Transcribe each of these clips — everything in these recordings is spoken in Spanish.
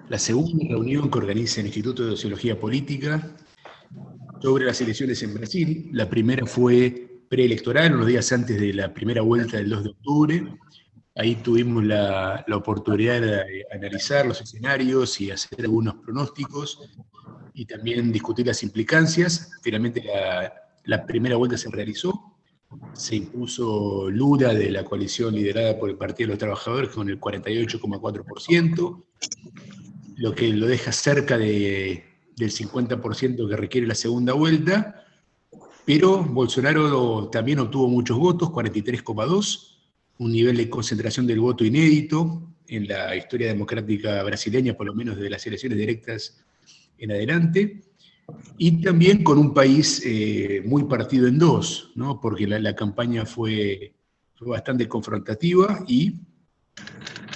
la segunda reunión que organiza el Instituto de Sociología Política sobre las elecciones en Brasil. La primera fue preelectoral, unos días antes de la primera vuelta del 2 de octubre. Ahí tuvimos la oportunidad de analizar los escenarios y hacer algunos pronósticos y también discutir las implicancias. Finalmente la primera vuelta se realizó. Se impuso Lula de la coalición liderada por el Partido de los Trabajadores con el 48,4%, lo que lo deja cerca del 50% que requiere la segunda vuelta, pero Bolsonaro también obtuvo muchos votos, 43,2%, un nivel de concentración del voto inédito en la historia democrática brasileña, por lo menos desde las elecciones directas en adelante, y también con un país muy partido en dos, ¿no? Porque la campaña fue bastante confrontativa y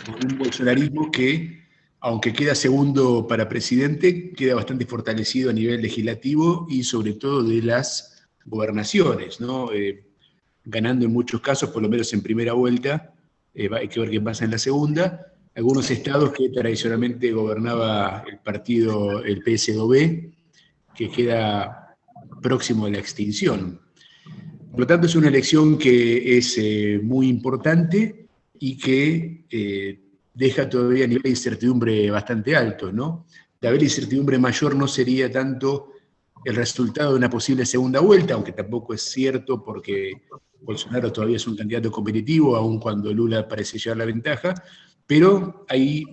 con un bolsonarismo que, aunque queda segundo para presidente, queda bastante fortalecido a nivel legislativo y sobre todo de las gobernaciones, ¿no? Ganando en muchos casos, por lo menos en primera vuelta, hay que ver qué pasa en la segunda, algunos estados que tradicionalmente gobernaba el partido, el PSDB, que queda próximo a la extinción. Por lo tanto, es una elección que es muy importante y que deja todavía nivel de incertidumbre bastante alto, ¿no? De haber incertidumbre mayor no sería tanto el resultado de una posible segunda vuelta, aunque tampoco es cierto porque Bolsonaro todavía es un candidato competitivo, aun cuando Lula parece llevar la ventaja, pero hay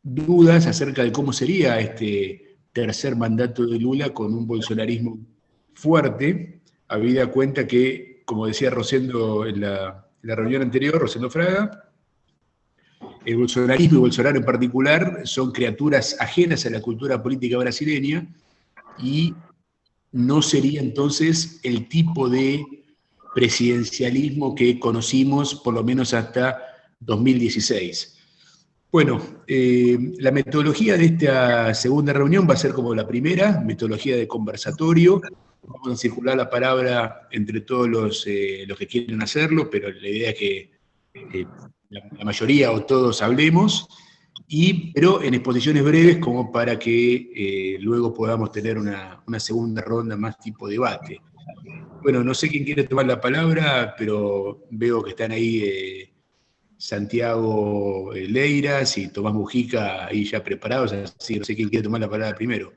dudas acerca de cómo sería este tercer mandato de Lula con un bolsonarismo fuerte, habida cuenta que, como decía Rosendo en la reunión anterior, Rosendo Fraga, el bolsonarismo y Bolsonaro en particular son criaturas ajenas a la cultura política brasileña y no sería entonces el tipo de presidencialismo que conocimos por lo menos hasta 2016. Bueno, la metodología de esta segunda reunión va a ser como la primera, metodología de conversatorio. Vamos a circular la palabra entre todos los que quieren hacerlo, pero la idea es que la mayoría o todos hablemos, pero en exposiciones breves como para que luego podamos tener una segunda ronda más tipo debate. Bueno, no sé quién quiere tomar la palabra, pero veo que están ahí Santiago Leiras y Tomás Mujica ahí ya preparados, así no sé quién quiere tomar la palabra primero.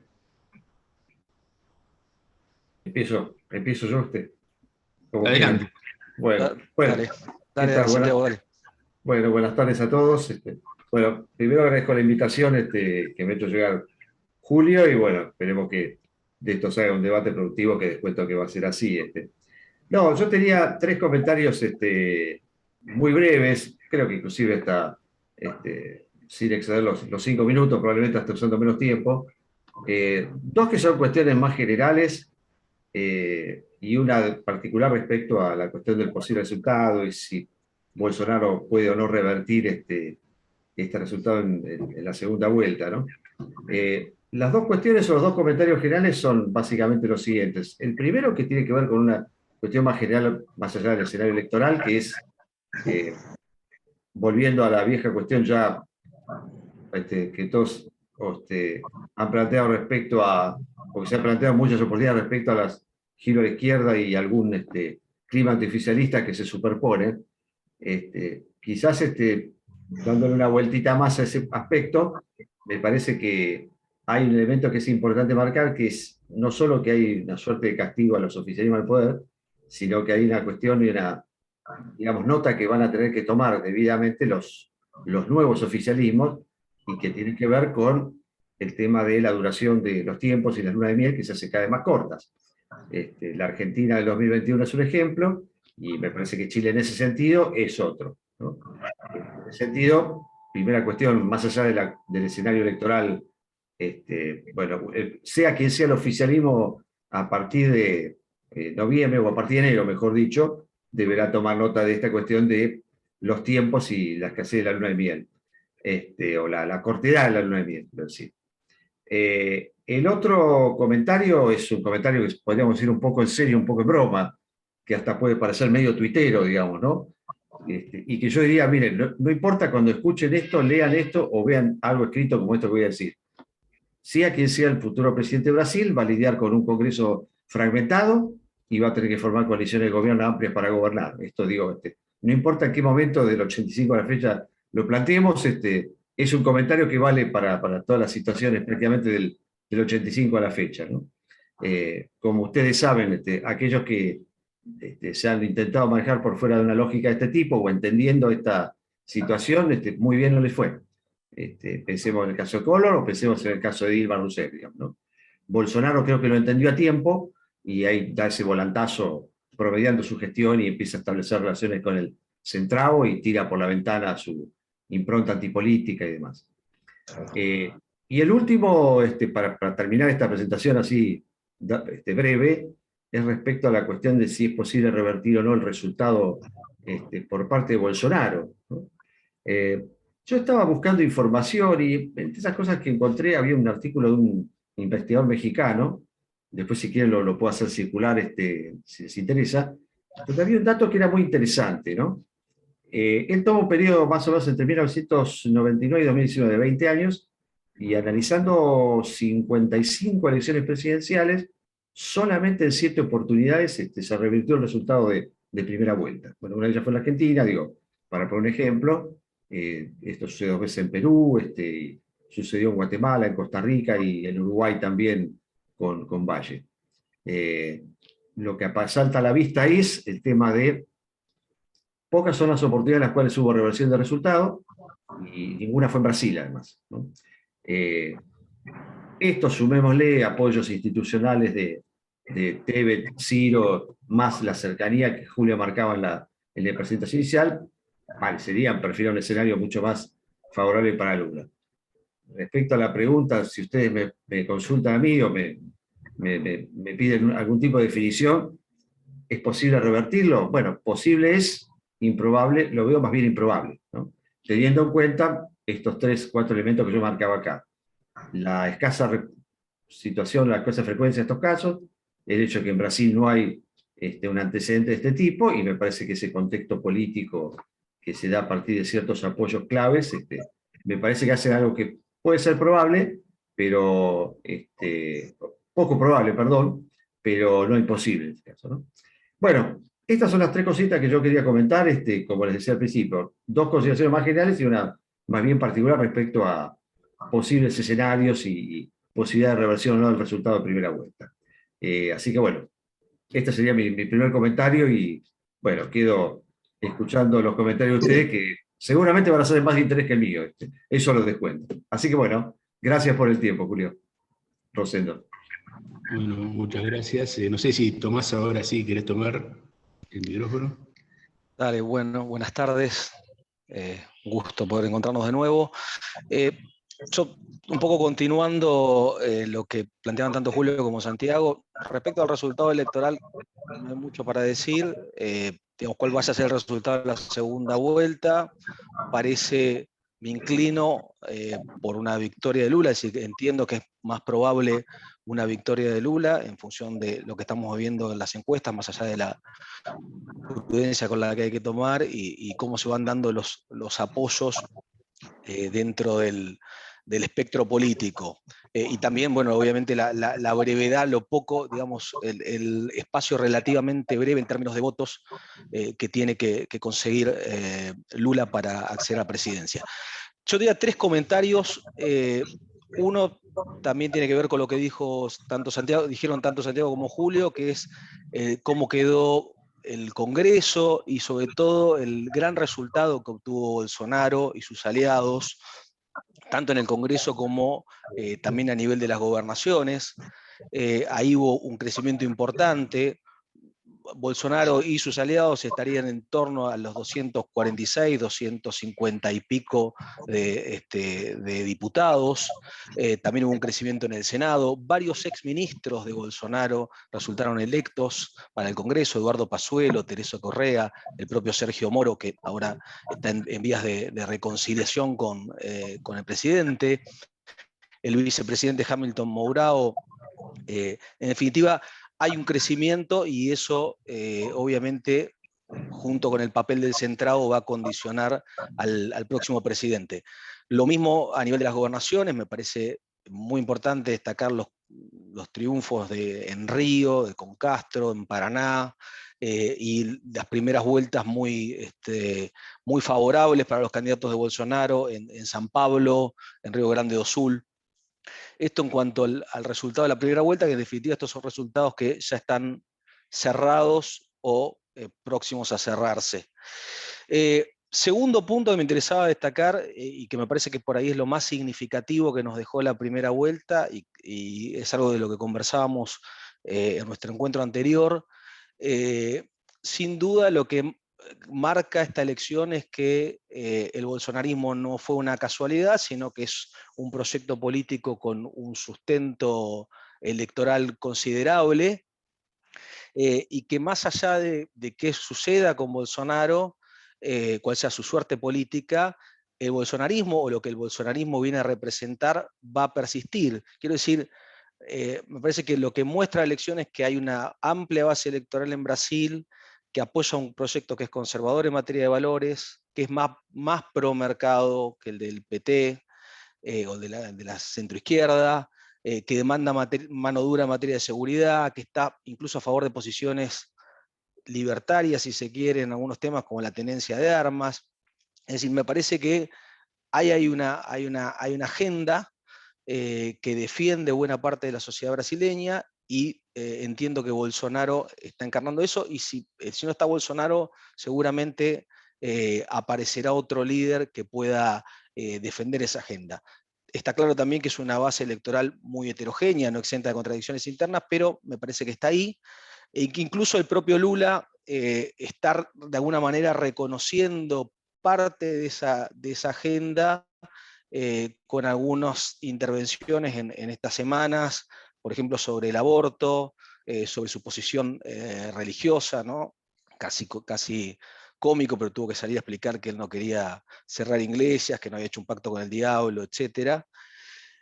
Empiezo yo usted. Como Adelante. bueno, Dale, ¿qué tal? Santiago, dale. Bueno, buenas tardes a todos. Bueno, primero agradezco la invitación que me ha hecho llegar Julio y bueno, esperemos que de esto salga un debate productivo que después que va a ser así. No, yo tenía tres comentarios muy breves, creo que inclusive está sin exceder los 5 minutos, probablemente hasta usando menos tiempo. Dos que son cuestiones más generales y una particular respecto a la cuestión del posible resultado y si Bolsonaro puede o no revertir este resultado en la segunda vuelta, ¿no? Las dos cuestiones o los dos comentarios generales son básicamente los siguientes. El primero que tiene que ver con una cuestión más general, más allá del escenario electoral, que es, volviendo a la vieja cuestión ya que todos han planteado respecto a, porque se han planteado muchas oportunidades respecto a las giro a la izquierda y algún clima antificialista que se superpone. Quizás dándole una vueltita más a ese aspecto, me parece que hay un elemento que es importante marcar, que es no solo que hay una suerte de castigo a los oficialismos del poder, sino que hay una cuestión y una, digamos, nota que van a tener que tomar debidamente los nuevos oficialismos y que tienen que ver con el tema de la duración de los tiempos y las lunas de miel que se hacen cada vez más cortas. La Argentina del 2021 es un ejemplo y me parece que Chile en ese sentido es otro, ¿no? En ese sentido, primera cuestión, más allá del escenario electoral, bueno, sea quien sea el oficialismo a partir de noviembre o a partir de enero, mejor dicho, deberá tomar nota de esta cuestión de los tiempos y la escasez de la luna de miel, o la cortedad de la luna de miel, quiero decir. El otro comentario es un comentario que podríamos decir un poco en serio, un poco en broma, que hasta puede parecer medio tuitero, digamos, ¿no? y que yo diría, miren, no importa cuando escuchen esto, lean esto o vean algo escrito como esto que voy a decir. Sea quien sea el futuro presidente de Brasil, va a lidiar con un Congreso fragmentado y va a tener que formar coaliciones de gobierno amplias para gobernar. Esto digo, no importa en qué momento del 85 a la fecha lo planteemos, es un comentario que vale para todas las situaciones prácticamente del 85 a la fecha, ¿no? Como ustedes saben, aquellos que se han intentado manejar por fuera de una lógica de este tipo o entendiendo esta situación, muy bien no les fue. Pensemos en el caso de Collor o pensemos en el caso de Dilma Rousseff, digamos, ¿no? Bolsonaro creo que lo entendió a tiempo y ahí da ese volantazo promediando su gestión y empieza a establecer relaciones con el centrado y tira por la ventana su impronta antipolítica y demás. Y el último, para terminar esta presentación así breve, es respecto a la cuestión de si es posible revertir o no el resultado por parte de Bolsonaro, ¿no? Yo estaba buscando información y entre esas cosas que encontré había un artículo de un investigador mexicano, después si quieren lo puedo hacer circular si les interesa, donde había un dato que era muy interesante, ¿no? Él tomó un periodo más o menos entre 1999 y 2019 de 20 años, y analizando 55 elecciones presidenciales, solamente en 7 oportunidades se revirtió el resultado de primera vuelta. Bueno, una de ellas fue en la Argentina, digo, para poner un ejemplo, esto sucedió 2 veces en Perú, sucedió en Guatemala, en Costa Rica y en Uruguay también con Valle. Lo que salta a la vista es el tema de pocas son las oportunidades en las cuales hubo reversión de resultado, y ninguna fue en Brasil, además, ¿no? Esto sumémosle apoyos institucionales de Tebet, Ciro, más la cercanía que Julio marcaba en la presentación inicial, parecerían perfilar un escenario mucho más favorable para Lula. Respecto a la pregunta, si ustedes me consultan a mí o me piden algún tipo de definición, ¿es posible revertirlo? Bueno, posible es, improbable, lo veo más bien improbable, ¿no? Teniendo en cuenta estos 3, 4 elementos que yo marcaba acá. La escasa situación, la escasa frecuencia de estos casos, el hecho de que en Brasil no hay un antecedente de este tipo, y me parece que ese contexto político que se da a partir de ciertos apoyos claves, me parece que hacen algo que puede ser probable, pero poco probable, perdón, pero no imposible en este caso, ¿no? Bueno, estas son las 3 cositas que yo quería comentar, como les decía al principio, 2 consideraciones más generales y una más bien particular respecto a posibles escenarios y posibilidad de reversión o no del resultado de primera vuelta. Así que bueno, este sería mi primer comentario y bueno, quedo escuchando los comentarios de ustedes que seguramente van a ser de más interés que el mío. Eso lo descuento. Así que bueno, gracias por el tiempo, Julio. Rosendo. Bueno, muchas gracias. No sé si Tomás ahora sí querés tomar el micrófono. Dale, bueno, buenas tardes. Un gusto poder encontrarnos de nuevo. Yo, un poco continuando lo que planteaban tanto Julio como Santiago, respecto al resultado electoral, no hay mucho para decir. Digamos, cuál vaya a ser el resultado de la segunda vuelta. Me inclino por una victoria de Lula, es decir, entiendo que es más probable una victoria de Lula en función de lo que estamos viendo en las encuestas, más allá de la prudencia con la que hay que tomar y cómo se van dando los apoyos dentro del espectro político. Y también, bueno, obviamente la brevedad, lo poco, digamos, el espacio relativamente breve en términos de votos que tiene que conseguir Lula para acceder a la presidencia. Yo diría 3 comentarios. Uno también tiene que ver con lo que dijeron tanto Santiago como Julio, que es cómo quedó el Congreso y sobre todo el gran resultado que obtuvo Bolsonaro y sus aliados, tanto en el Congreso como también a nivel de las gobernaciones. Ahí hubo un crecimiento importante. Bolsonaro y sus aliados estarían en torno a los 246, 250 y pico de diputados. También hubo un crecimiento en el Senado. Varios exministros de Bolsonaro resultaron electos para el Congreso: Eduardo Pazuello, Teresa Correa, el propio Sergio Moro, que ahora está en vías de reconciliación con el presidente, el vicepresidente Hamilton Mourão. En definitiva, hay un crecimiento y eso obviamente junto con el papel del centrado, va a condicionar al próximo presidente. Lo mismo a nivel de las gobernaciones, me parece muy importante destacar los triunfos en Río, con Castro, en Paraná, y las primeras vueltas muy favorables para los candidatos de Bolsonaro en San Pablo, en Río Grande do Sul. Esto en cuanto al resultado de la primera vuelta, que en definitiva estos son resultados que ya están cerrados o próximos a cerrarse. Segundo punto que me interesaba destacar, y que me parece que por ahí es lo más significativo que nos dejó la primera vuelta, y es algo de lo que conversábamos en nuestro encuentro anterior, sin duda lo que marca esta elección es que el bolsonarismo no fue una casualidad, sino que es un proyecto político con un sustento electoral considerable, y que más allá de qué suceda con Bolsonaro, cuál sea su suerte política, el bolsonarismo o lo que el bolsonarismo viene a representar va a persistir. Quiero decir, me parece que lo que muestra la elección es que hay una amplia base electoral en Brasil que apoya un proyecto que es conservador en materia de valores, que es más pro mercado que el del PT, o de la centroizquierda, que demanda mano dura en materia de seguridad, que está incluso a favor de posiciones libertarias, si se quiere, en algunos temas como la tenencia de armas. Es decir, me parece que hay una agenda que defiende buena parte de la sociedad brasileña, y entiendo que Bolsonaro está encarnando eso, y si no está Bolsonaro, seguramente aparecerá otro líder que pueda defender esa agenda. Está claro también que es una base electoral muy heterogénea, no exenta de contradicciones internas, pero me parece que está ahí, y que incluso el propio Lula está de alguna manera reconociendo parte de esa agenda, con algunas intervenciones en estas semanas, por ejemplo, sobre el aborto, sobre su posición religiosa, ¿no? Casi cómico, pero tuvo que salir a explicar que él no quería cerrar iglesias, que no había hecho un pacto con el diablo, etc.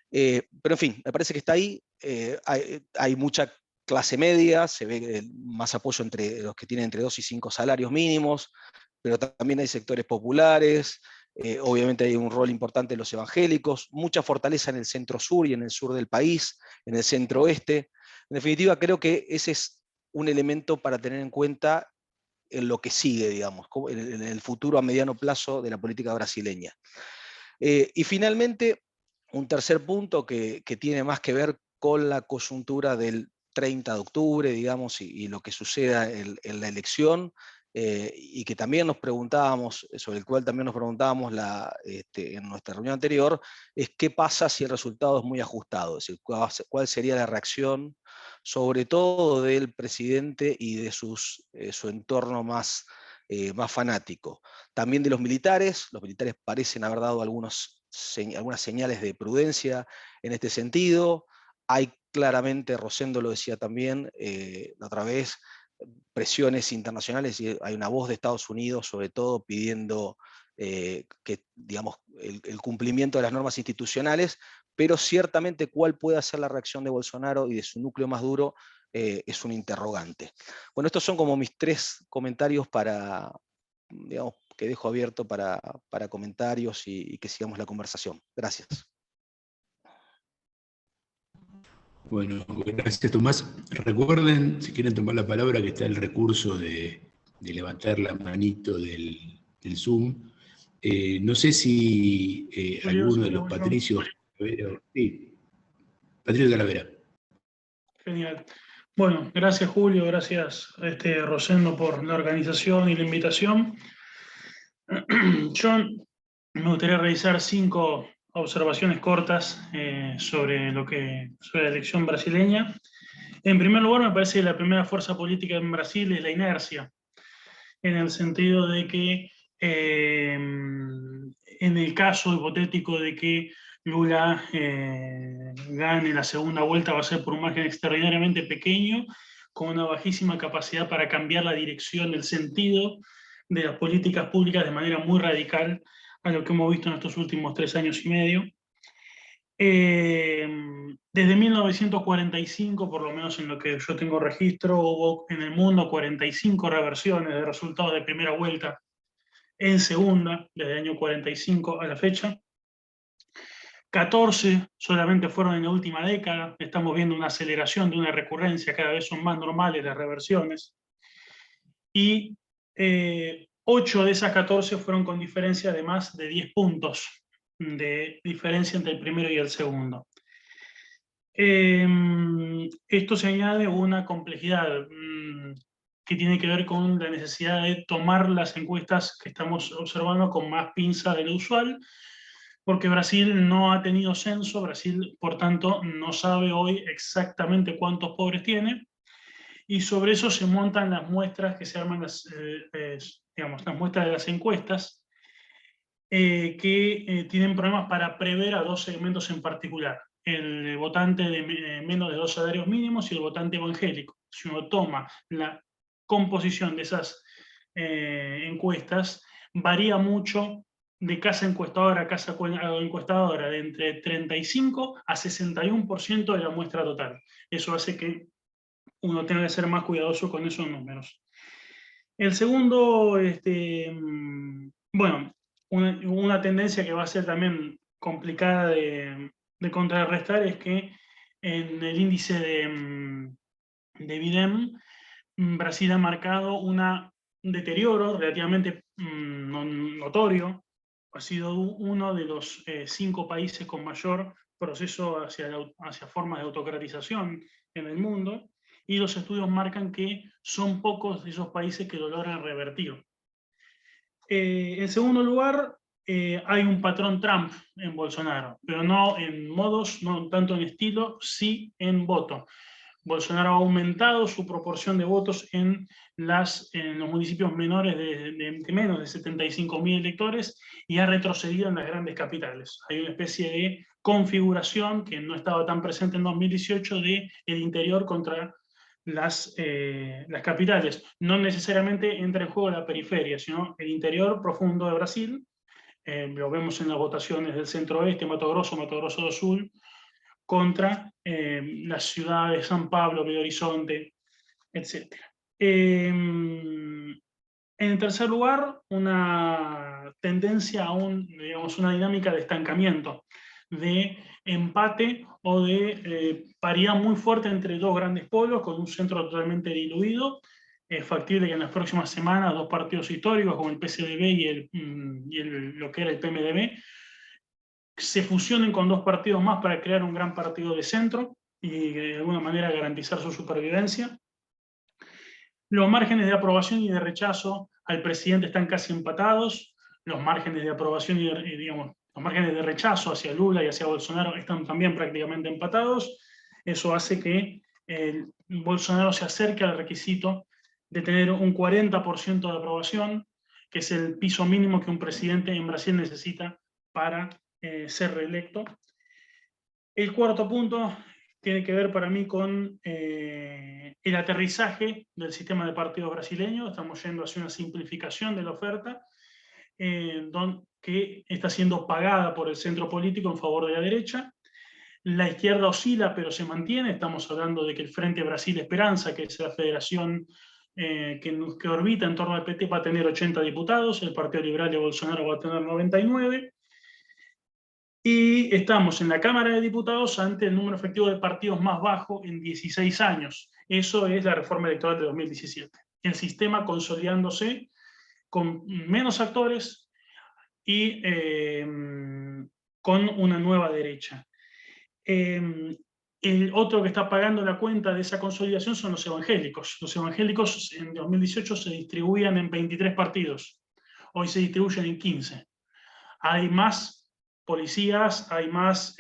Pero en fin, me parece que está ahí. Hay mucha clase media, se ve más apoyo entre los que tienen entre 2 y 5 salarios mínimos, pero también hay sectores populares. Obviamente hay un rol importante en los evangélicos, mucha fortaleza en el centro-sur y en el sur del país, en el centro-oeste. En definitiva, creo que ese es un elemento para tener en cuenta en lo que sigue, digamos, en el futuro a mediano plazo de la política brasileña. Y finalmente, un tercer punto que tiene más que ver con la coyuntura del 30 de octubre, digamos, y lo que suceda en la elección, y que también nos preguntábamos, sobre el cual también nos preguntábamos en nuestra reunión anterior, es qué pasa si el resultado es muy ajustado, es decir, cuál sería la reacción, sobre todo del presidente y de su entorno más fanático. También de los militares parecen haber dado algunas señales de prudencia en este sentido. Hay claramente, Rosendo lo decía también la otra vez, presiones internacionales, y hay una voz de Estados Unidos sobre todo pidiendo que, digamos, el cumplimiento de las normas institucionales, pero ciertamente cuál puede ser la reacción de Bolsonaro y de su núcleo más duro es un interrogante. Bueno, estos son como mis 3 comentarios digamos, que dejo abierto para comentarios y que sigamos la conversación. Gracias. Bueno, gracias Tomás. Recuerden, si quieren tomar la palabra, que está el recurso de levantar la manito del Zoom. No sé si alguno de los Patricios... Sí, Patricio Talavera. Genial. Bueno, gracias Julio, gracias Rosendo por la organización y la invitación. Yo me gustaría realizar 5 observaciones cortas sobre la elección brasileña. En primer lugar, me parece que la primera fuerza política en Brasil es la inercia, en el sentido de que en el caso hipotético de que Lula gane la segunda vuelta, va a ser por un margen extraordinariamente pequeño, con una bajísima capacidad para cambiar la dirección, el sentido de las políticas públicas de manera muy radical a lo que hemos visto en estos últimos 3 años y medio. Desde 1945, por lo menos en lo que yo tengo registro, hubo en el mundo 45 reversiones de resultados de primera vuelta en segunda, desde el año 45 a la fecha. 14 solamente fueron en la última década. Estamos viendo una aceleración de una recurrencia, cada vez son más normales las reversiones. Y 8 de esas 14 fueron con diferencia de más de 10 puntos de diferencia entre el primero y el segundo. Esto se añade una complejidad que tiene que ver con la necesidad de tomar las encuestas que estamos observando con más pinza de lo usual, porque Brasil no ha tenido censo. Brasil, por tanto, no sabe hoy exactamente cuántos pobres tiene, y sobre eso se montan las muestras que se arman, digamos, las muestras de las encuestas, que tienen problemas para prever a dos segmentos en particular: el votante de menos de 2 salarios mínimos y el votante evangélico. Si uno toma la composición de esas encuestas, varía mucho de casa encuestadora a casa encuestadora, de entre 35 a 61% de la muestra total. Eso hace que uno tenga que ser más cuidadoso con esos números. El segundo, bueno, una tendencia que va a ser también complicada de contrarrestar es que en el índice de Bidem, Brasil ha marcado un deterioro relativamente notorio. Ha sido uno de los 5 países con mayor proceso hacia formas de autocratización en el mundo, y los estudios marcan que son pocos de esos países que lo logran revertir. En segundo lugar, hay un patrón Trump en Bolsonaro, pero no en modos, no tanto en estilo, sí en voto. Bolsonaro ha aumentado su proporción de votos en los municipios menores de menos de 75.000 electores, y ha retrocedido en las grandes capitales. Hay una especie de configuración que no estaba tan presente en 2018 de el interior contra las capitales. No necesariamente entra en juego la periferia, sino el interior profundo de Brasil. Lo vemos en las votaciones del centro-oeste, Mato Grosso, Mato Grosso do Sul, contra las ciudades de San Pablo, Belo Horizonte, etc. En tercer lugar, una tendencia a una dinámica de estancamiento, de empate o de paridad muy fuerte entre dos grandes polos, con un centro totalmente diluido. Es factible que en las próximas semanas 2 partidos históricos, como el PSDB y lo que era el PMDB, se fusionen con 2 partidos más para crear un gran partido de centro y de alguna manera garantizar su supervivencia. Los márgenes de aprobación y de rechazo al presidente están casi empatados. Los márgenes de aprobación los márgenes de rechazo hacia Lula y hacia Bolsonaro están también prácticamente empatados. Eso hace que Bolsonaro se acerque al requisito de tener un 40% de aprobación, que es el piso mínimo que un presidente en Brasil necesita para ser reelecto. El cuarto punto tiene que ver para mí con el aterrizaje del sistema de partidos brasileño. Estamos yendo hacia una simplificación de la oferta, que está siendo pagada por el centro político en favor de la derecha. La izquierda oscila, pero se mantiene. Estamos hablando de que el Frente Brasil Esperanza, que es la federación que orbita en torno al PT, va a tener 80 diputados, el Partido Liberal de Bolsonaro va a tener 99, y estamos en la Cámara de Diputados ante el número efectivo de partidos más bajo en 16 años. Eso es la reforma electoral de 2017. El sistema consolidándose con menos actores y con una nueva derecha. El otro que está pagando la cuenta de esa consolidación son los evangélicos. Los evangélicos en 2018 se distribuían en 23 partidos. Hoy se distribuyen en 15. Hay más policías, hay más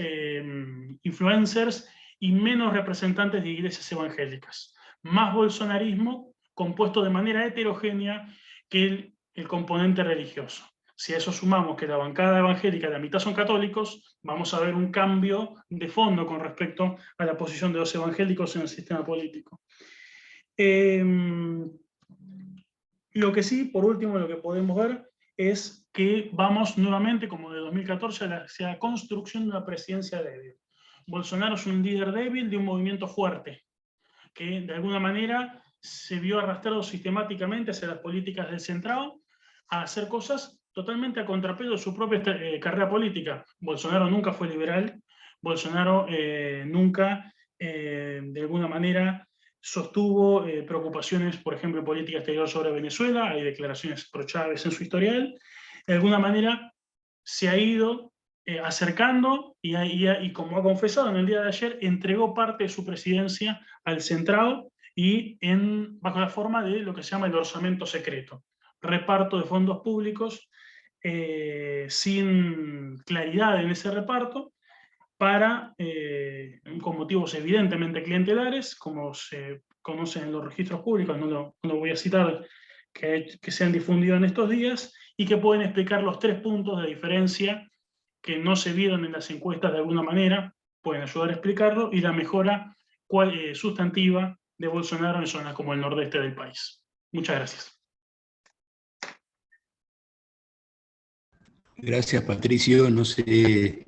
influencers y menos representantes de iglesias evangélicas. Más bolsonarismo compuesto de manera heterogénea que el componente religioso. Si a eso sumamos que la bancada evangélica, la mitad son católicos, vamos a ver un cambio de fondo con respecto a la posición de los evangélicos en el sistema político. Lo que sí, por último, lo que podemos ver es que vamos nuevamente, como de 2014, hacia la construcción de una presidencia débil. Bolsonaro es un líder débil de un movimiento fuerte, que de alguna manera se vio arrastrado sistemáticamente hacia las políticas del centrado a hacer cosas totalmente a contrapelo de su propia carrera política. Bolsonaro nunca fue liberal, Bolsonaro nunca, de alguna manera, sostuvo preocupaciones, por ejemplo, en política exterior sobre Venezuela, hay declaraciones pro Chávez en su historial, de alguna manera se ha ido acercando y como ha confesado en el día de ayer, entregó parte de su presidencia al centrado y bajo la forma de lo que se llama el orçamento secreto, reparto de fondos públicos sin claridad en ese reparto, con motivos evidentemente clientelares, como se conocen en los registros públicos, no lo voy a citar, que se han difundido en estos días, y que pueden explicar los 3 puntos de diferencia que no se vieron en las encuestas de alguna manera, pueden ayudar a explicarlo, y la mejora sustantiva de Bolsonaro en zonas como el nordeste del país. Muchas gracias. Gracias, Patricio. No sé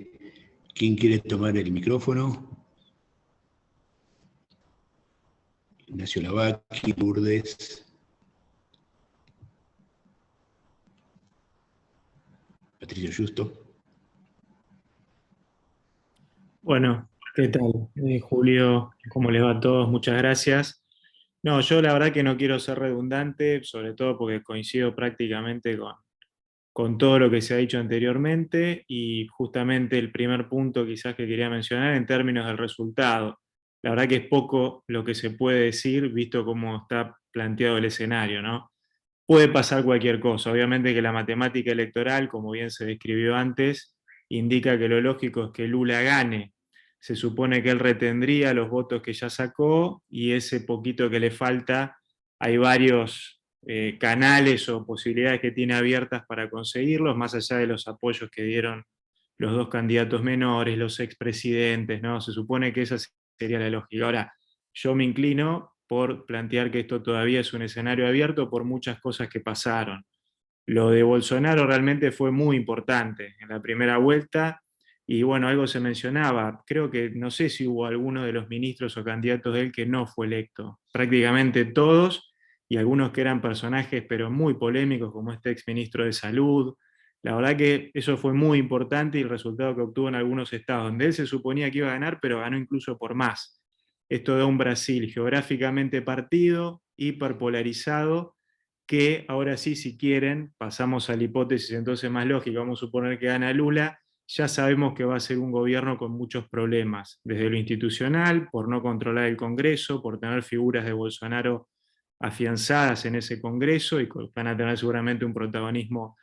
quién quiere tomar el micrófono. Ignacio Lavacchi, Lourdes. Patricio Justo. Bueno, ¿qué tal? Julio, ¿cómo les va a todos? Muchas gracias. No, yo la verdad que no quiero ser redundante, sobre todo porque coincido prácticamente con todo lo que se ha dicho anteriormente, y justamente el primer punto quizás que quería mencionar en términos del resultado. La verdad que es poco lo que se puede decir visto cómo está planteado el escenario, ¿no? Puede pasar cualquier cosa. Obviamente que la matemática electoral, como bien se describió antes, indica que lo lógico es que Lula gane. Se supone que él retendría los votos que ya sacó, y ese poquito que le falta, hay varios canales o posibilidades que tiene abiertas para conseguirlos, más allá de los apoyos que dieron los dos candidatos menores, los expresidentes, ¿no? Se supone que esa sería la lógica. Ahora, yo me inclino por plantear que esto todavía es un escenario abierto por muchas cosas que pasaron. Lo de Bolsonaro realmente fue muy importante en la primera vuelta, y bueno, algo se mencionaba, creo que no sé si hubo alguno de los ministros o candidatos de él que no fue electo, prácticamente todos, y algunos que eran personajes pero muy polémicos, como este exministro de Salud. La verdad que eso fue muy importante, y el resultado que obtuvo en algunos estados donde él se suponía que iba a ganar, pero ganó incluso por más. Esto da un Brasil geográficamente partido, hiperpolarizado, que ahora sí, si quieren, pasamos a la hipótesis entonces más lógica, vamos a suponer que gana Lula, ya sabemos que va a ser un gobierno con muchos problemas, desde lo institucional, por no controlar el Congreso, por tener figuras de Bolsonaro afianzadas en ese Congreso, y van a tener seguramente un protagonismo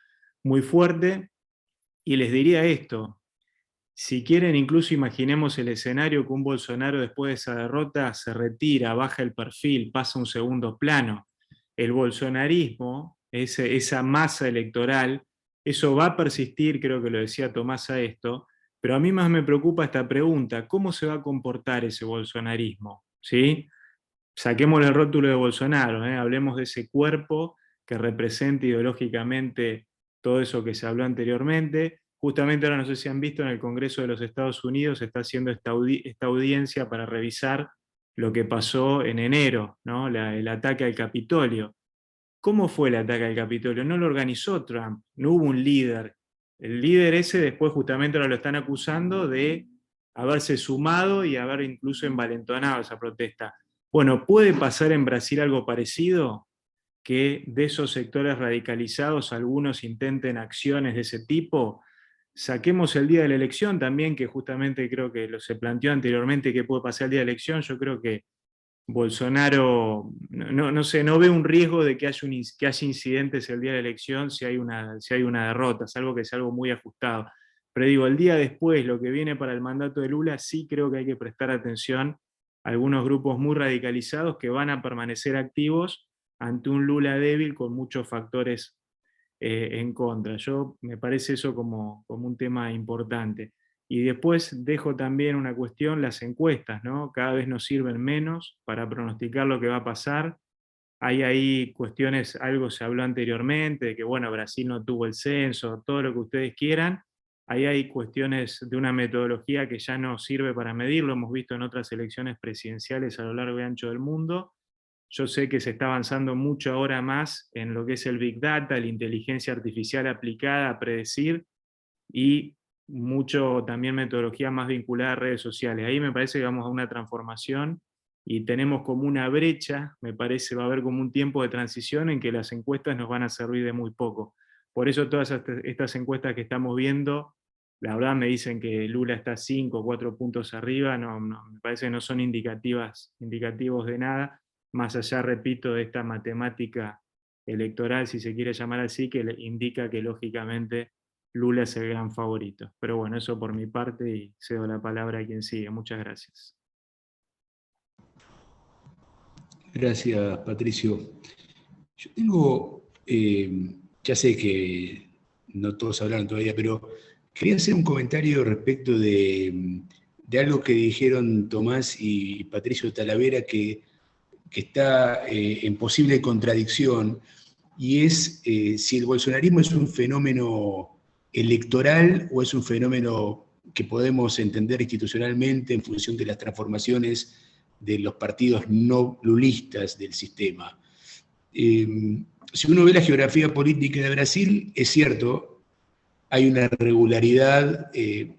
muy fuerte. Y les diría esto: si quieren, incluso imaginemos el escenario que un Bolsonaro después de esa derrota se retira, baja el perfil, pasa a un segundo plano. El bolsonarismo, esa masa electoral, eso va a persistir, creo que lo decía Tomás a esto, pero a mí más me preocupa esta pregunta: ¿cómo se va a comportar ese bolsonarismo? ¿Sí? Saquemos el rótulo de Bolsonaro, hablemos de ese cuerpo que representa ideológicamente todo eso que se habló anteriormente. Justamente ahora, no sé si han visto, en el Congreso de los Estados Unidos se está haciendo esta audiencia para revisar lo que pasó en enero, ¿no? El ataque al Capitolio. ¿Cómo fue el ataque al Capitolio? No lo organizó Trump, no hubo un líder. El líder ese después justamente ahora lo están acusando de haberse sumado y haber incluso envalentonado esa protesta. Bueno, ¿puede pasar en Brasil algo parecido? Que de esos sectores radicalizados algunos intenten acciones de ese tipo. Saquemos el día de la elección también, que justamente creo que se planteó anteriormente qué puede pasar el día de la elección. Yo creo que Bolsonaro, no sé, no veo un riesgo de que haya incidentes el día de la elección si hay una derrota, salvo que sea algo muy ajustado. Pero digo, el día después, lo que viene para el mandato de Lula, sí creo que hay que prestar atención a algunos grupos muy radicalizados que van a permanecer activos ante un Lula débil con muchos factores en contra. Me parece eso como un tema importante. Y después dejo también una cuestión: las encuestas, ¿no? Cada vez nos sirven menos para pronosticar lo que va a pasar. Hay ahí cuestiones, algo se habló anteriormente, de que bueno, Brasil no tuvo el censo, todo lo que ustedes quieran. ahí hay cuestiones de una metodología que ya no sirve para medirlo, hemos visto en otras elecciones presidenciales a lo largo y ancho del mundo. Yo sé que se está avanzando mucho ahora más en lo que es el Big Data, la inteligencia artificial aplicada a predecir, y mucho también metodología más vinculada a redes sociales. Ahí me parece que vamos a una transformación y tenemos como una brecha, me parece va a haber como un tiempo de transición en que las encuestas nos van a servir de muy poco. Por eso todas estas encuestas que estamos viendo, la verdad me dicen que Lula está 5 o 4 puntos arriba, me parece que no son indicativos de nada, más allá, repito, de esta matemática electoral, si se quiere llamar así, que indica que lógicamente Lula es el gran favorito. Pero bueno, eso por mi parte, y cedo la palabra a quien sigue. Muchas gracias. Gracias, Patricio. Yo tengo, ya sé que no todos hablaron todavía, pero quería hacer un comentario respecto de algo que dijeron Tomás y Patricio Talavera que está en posible contradicción, y es si el bolsonarismo es un fenómeno electoral o es un fenómeno que podemos entender institucionalmente en función de las transformaciones de los partidos no lulistas del sistema. Si uno ve la geografía política de Brasil, es cierto, hay una regularidad,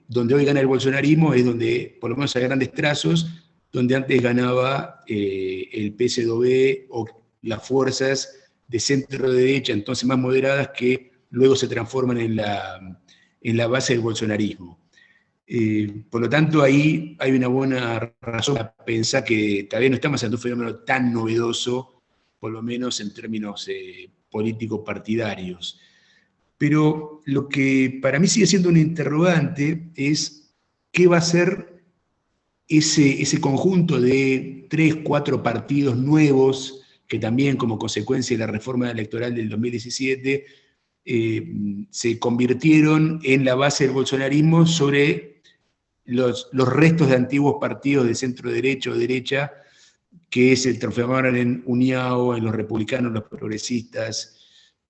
donde hoy gana el bolsonarismo es donde, por lo menos a grandes trazos, donde antes ganaba el PSDB o las fuerzas de centro-derecha, entonces más moderadas, que luego se transforman en la base del bolsonarismo. Por lo tanto, ahí hay una buena razón para pensar que tal vez no estamos ante un fenómeno tan novedoso, por lo menos en términos político-partidarios. Pero lo que para mí sigue siendo un interrogante es qué va a ser ese conjunto de 3, 4 partidos nuevos que también, como consecuencia de la reforma electoral del 2017, se convirtieron en la base del bolsonarismo sobre los restos de antiguos partidos de centro-derecha o derecha que se transformaron en União, en los republicanos, los progresistas.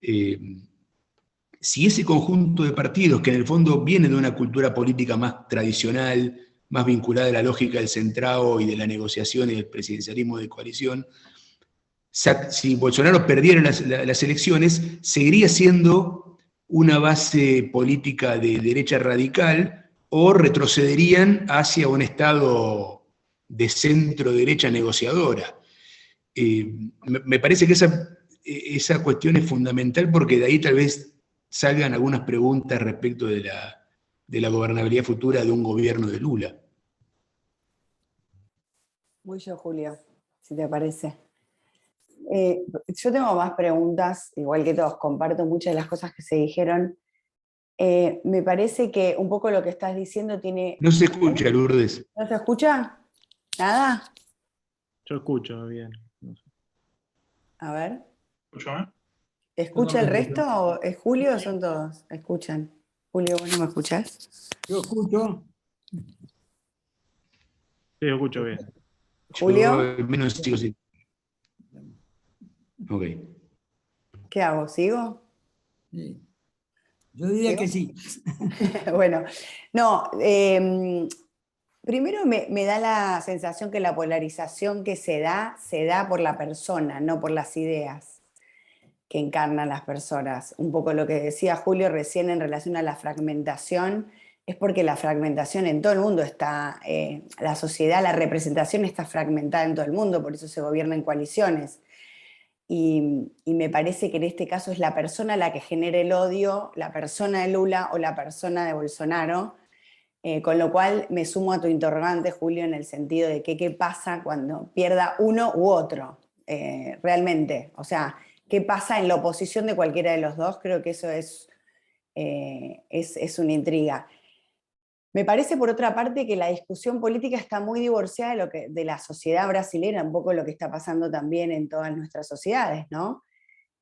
Si ese conjunto de partidos, que en el fondo viene de una cultura política más tradicional, más vinculada a la lógica del centrado y de la negociación y del presidencialismo de coalición, si Bolsonaro perdiera las elecciones, seguiría siendo una base política de derecha radical, o retrocederían hacia un estado de centro-derecha negociadora. Me parece que esa cuestión es fundamental, porque de ahí tal vez salgan algunas preguntas respecto de la gobernabilidad futura de un gobierno de Lula. Voy yo, Julio, si te parece. Yo tengo más preguntas, igual que todos, comparto muchas de las cosas que se dijeron. Me parece que un poco lo que estás diciendo tiene... No se escucha, Lourdes. ¿No se escucha? ¿Nada? Yo escucho bien. No sé. A ver. ¿Escuchame? ¿Escucha el resto o es Julio o son todos? Escuchan. Julio, ¿vos no me escuchás? Yo escucho. Sí, yo escucho bien. ¿Julio? Yo menos sigo sin. Ok. ¿Qué hago? ¿Sigo? Sí. Yo diría que sí. Bueno, no, primero me da la sensación que la polarización que se da por la persona, no por las ideas que encarnan las personas. Un poco lo que decía Julio recién en relación a la fragmentación, es porque la fragmentación en todo el mundo está, la sociedad, la representación está fragmentada en todo el mundo, por eso se gobierna en coaliciones. Y me parece que en este caso es la persona la que genera el odio, la persona de Lula o la persona de Bolsonaro, con lo cual me sumo a tu interrogante, Julio, en el sentido de que qué pasa cuando pierda uno u otro, realmente. O sea, qué pasa en la oposición de cualquiera de los dos, creo que eso es una intriga. Me parece, por otra parte, que la discusión política está muy divorciada de la sociedad brasileña, un poco lo que está pasando también en todas nuestras sociedades, ¿no?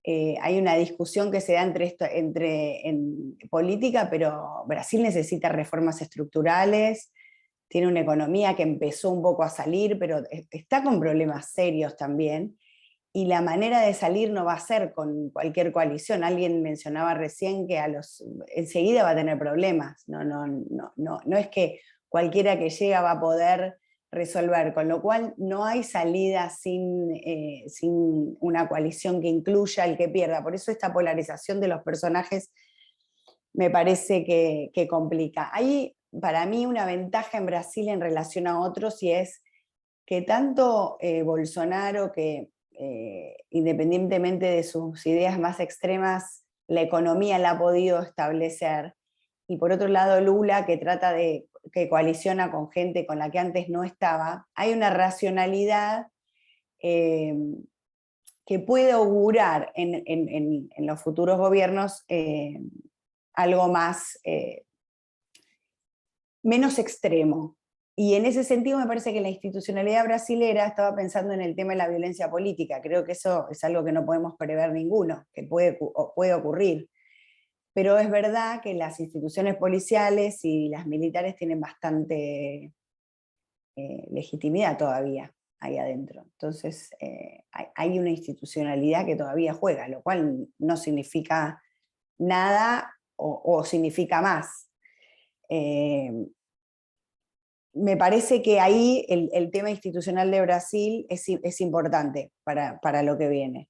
Hay una discusión que se da en política, pero Brasil necesita reformas estructurales, tiene una economía que empezó un poco a salir, pero está con problemas serios también, y la manera de salir no va a ser con cualquier coalición. Alguien mencionaba recién que enseguida va a tener problemas. No es que cualquiera que llega va a poder resolver, con lo cual no hay salida sin una coalición que incluya al que pierda. Por eso esta polarización de los personajes me parece que complica. Hay para mí una ventaja en Brasil en relación a otros, y es que tanto Bolsonaro, que independientemente de sus ideas más extremas, la economía la ha podido establecer, y por otro lado Lula, que que coaliciona con gente con la que antes no estaba, hay una racionalidad que puede augurar en los futuros gobiernos algo más, menos extremo. Y en ese sentido me parece que la institucionalidad brasilera, estaba pensando en el tema de la violencia política, creo que eso es algo que no podemos prever ninguno, que puede ocurrir. Pero es verdad que las instituciones policiales y las militares tienen bastante legitimidad todavía ahí adentro. Entonces hay una institucionalidad que todavía juega, lo cual no significa nada o significa más. Me parece que ahí el tema institucional de Brasil es importante para lo que viene.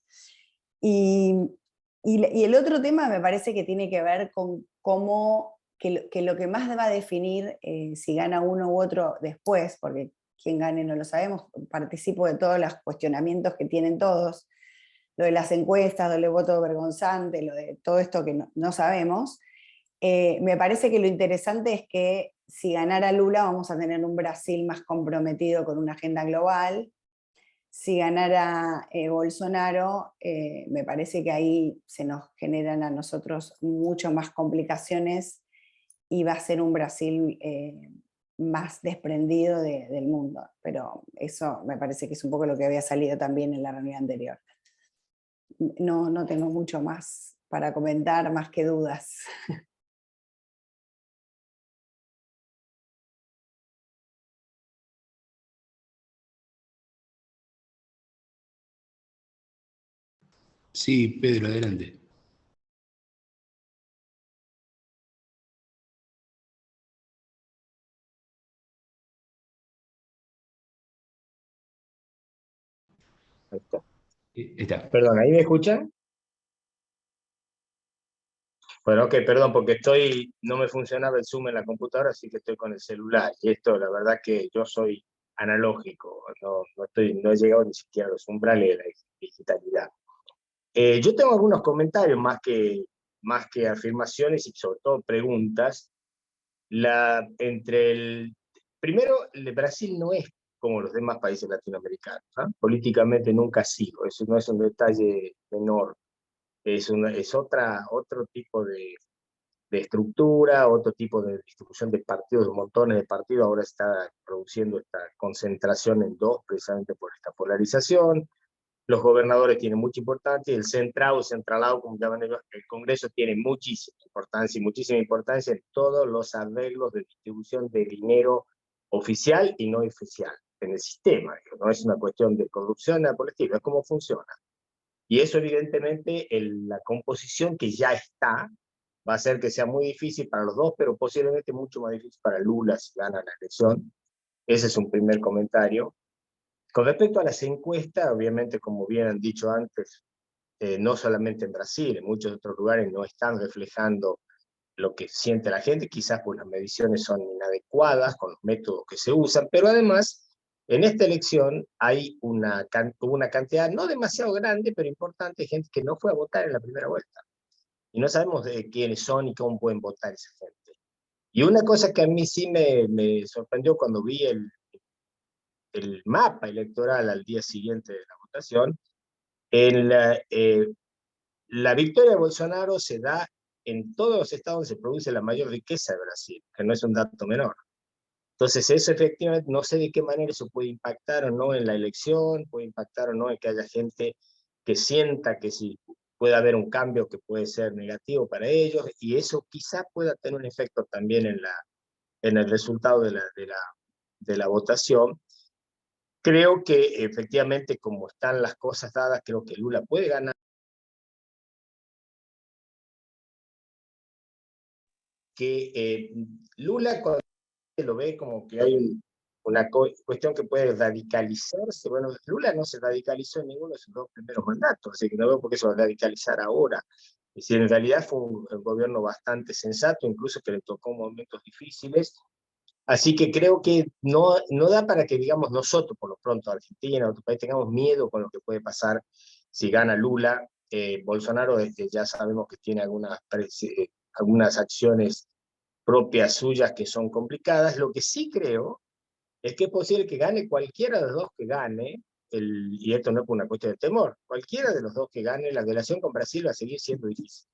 Y el otro tema me parece que tiene que ver con cómo, que lo que más va a definir si gana uno u otro después, porque quién gane no lo sabemos, participo de todos los cuestionamientos que tienen todos, lo de las encuestas, lo del voto vergonzante, lo de todo esto que no sabemos. Me parece que lo interesante es que si ganara Lula vamos a tener un Brasil más comprometido con una agenda global. Si ganara Bolsonaro, me parece que ahí se nos generan a nosotros mucho más complicaciones y va a ser un Brasil más desprendido del mundo. Pero eso me parece que es un poco lo que había salido también en la reunión anterior. No tengo mucho más para comentar, más que dudas. Sí, Pedro, adelante. Ahí está. Está. Perdón, ¿ahí me escuchan? Bueno, ok, perdón, porque no me funcionaba el Zoom en la computadora, así que estoy con el celular. Y esto, la verdad que yo soy analógico, no he llegado ni siquiera a los umbrales de la digitalidad. Yo tengo algunos comentarios más que afirmaciones y sobre todo preguntas. Primero, el Brasil no es como los demás países latinoamericanos, ¿ah? Políticamente nunca ha sido, eso no es un detalle menor. Es otro tipo de estructura, otro tipo de distribución de partidos, de montones de partidos. Ahora está produciendo esta concentración en dos, precisamente por esta polarización. Los gobernadores tienen mucha importancia, y el centralado, como llaman ellos, el Congreso tiene muchísima importancia en todos los arreglos de distribución de dinero oficial y no oficial en el sistema. No es una cuestión de corrupción por el estilo, es cómo funciona. Y eso evidentemente, la composición que ya está, va a hacer que sea muy difícil para los dos, pero posiblemente mucho más difícil para Lula si gana la elección. Ese es un primer comentario. Con respecto a las encuestas, obviamente, como bien han dicho antes, no solamente en Brasil, en muchos otros lugares no están reflejando lo que siente la gente, quizás pues las mediciones son inadecuadas con los métodos que se usan, pero además, en esta elección hubo una cantidad no demasiado grande, pero importante, de gente que no fue a votar en la primera vuelta. Y no sabemos de quiénes son y cómo pueden votar esa gente. Y una cosa que a mí sí me sorprendió cuando vi el mapa electoral al día siguiente de la votación, la victoria de Bolsonaro se da en todos los estados donde se produce la mayor riqueza de Brasil, que no es un dato menor. Entonces eso efectivamente, no sé de qué manera eso puede impactar o no en la elección, puede impactar o no en que haya gente que sienta que sí puede haber un cambio que puede ser negativo para ellos, y eso quizá pueda tener un efecto también en el resultado de la votación. Creo que efectivamente, como están las cosas dadas, creo que Lula puede ganar. Que Lula cuando lo ve como que hay una cuestión que puede radicalizarse. Bueno, Lula no se radicalizó en ninguno de sus dos primeros mandatos, así que no veo por qué se va a radicalizar ahora. Es decir, en realidad fue un gobierno bastante sensato, incluso que le tocó momentos difíciles. Así que creo que no da para que, digamos, nosotros, por lo pronto, Argentina, otro país, tengamos miedo con lo que puede pasar si gana Lula. Bolsonaro ya sabemos que tiene algunas acciones propias suyas que son complicadas. Lo que sí creo es que es posible que gane cualquiera de los dos que gane, y esto no es por una cuestión de temor, cualquiera de los dos que gane, la relación con Brasil va a seguir siendo difícil.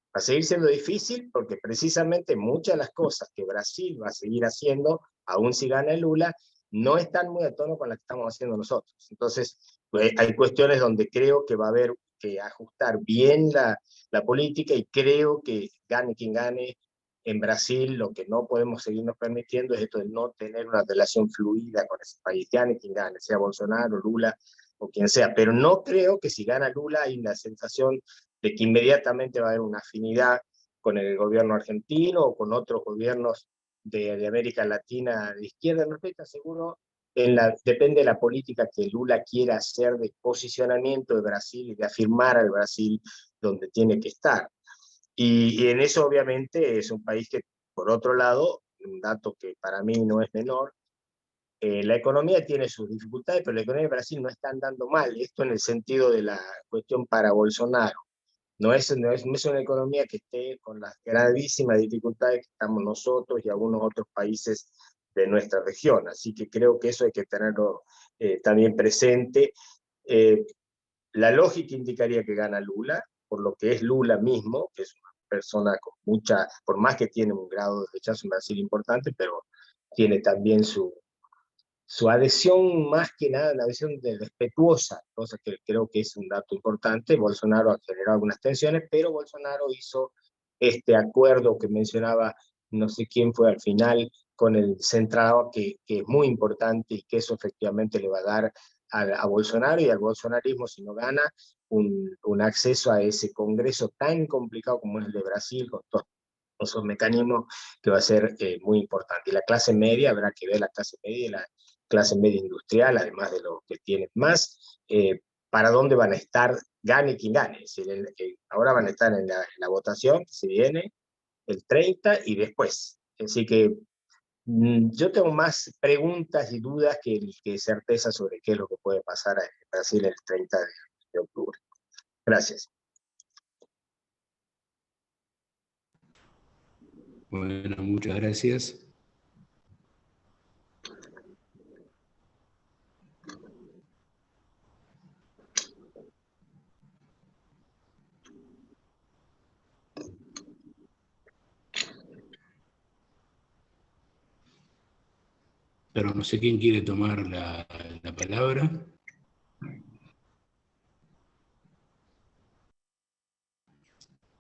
Va a seguir siendo difícil porque precisamente muchas de las cosas que Brasil va a seguir haciendo, aún si gana Lula, no están muy a tono con las que estamos haciendo nosotros. Entonces, pues, hay cuestiones donde creo que va a haber que ajustar bien la política, y creo que gane quien gane en Brasil, lo que no podemos seguirnos permitiendo es esto de no tener una relación fluida con ese país, gane quien gane, sea Bolsonaro, Lula o quien sea. Pero no creo que si gana Lula hay una sensación de que inmediatamente va a haber una afinidad con el gobierno argentino o con otros gobiernos de América Latina de izquierda. No estoy tan seguro, depende de la política que Lula quiera hacer de posicionamiento de Brasil y de afirmar al Brasil donde tiene que estar. Y en eso obviamente es un país que, por otro lado, un dato que para mí no es menor, la economía tiene sus dificultades, pero la economía de Brasil no está andando mal. Esto en el sentido de la cuestión para Bolsonaro. No es una economía que esté con las gravísimas dificultades que estamos nosotros y algunos otros países de nuestra región. Así que creo que eso hay que tenerlo también presente. La lógica indicaría que gana Lula, por lo que es Lula mismo, que es una persona con mucha, por más que tiene un grado de rechazo en Brasil importante, pero tiene también su adhesión, más que nada, una adhesión respetuosa, cosa que creo que es un dato importante. Bolsonaro ha generado algunas tensiones, pero Bolsonaro hizo este acuerdo que mencionaba, no sé quién fue al final, con el Centrado, que es muy importante, y que eso efectivamente le va a dar a Bolsonaro y al bolsonarismo, si no gana, un acceso a ese congreso tan complicado como es el de Brasil, con todos esos mecanismos, que va a ser muy importante. Y la clase media, habrá que ver la clase media y la clase media industrial, además de lo que tienen más, para dónde van a estar, gane quien gane. Es decir, ahora van a estar en la votación, que se viene el 30 y después. Así que yo tengo más preguntas y dudas que certeza sobre qué es lo que puede pasar en Brasil el 30 de octubre. Gracias. Bueno, muchas gracias. Pero no sé quién quiere tomar la palabra.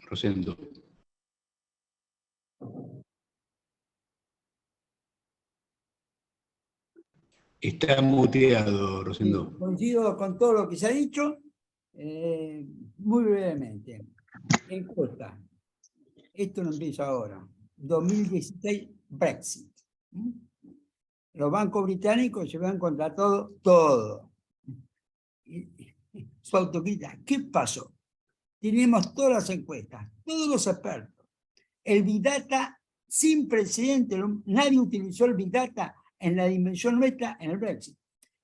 Rosendo. Está muteado, Rosendo. Coincido con todo lo que se ha dicho. Muy brevemente. Encuesta. Esto no empieza ahora. 2016, Brexit. Los bancos británicos se van contra todo. Su autocrítica. ¿Qué pasó? Tenemos todas las encuestas, todos los expertos. El Big Data sin precedente, nadie utilizó el Big Data en la dimensión nuestra en el Brexit,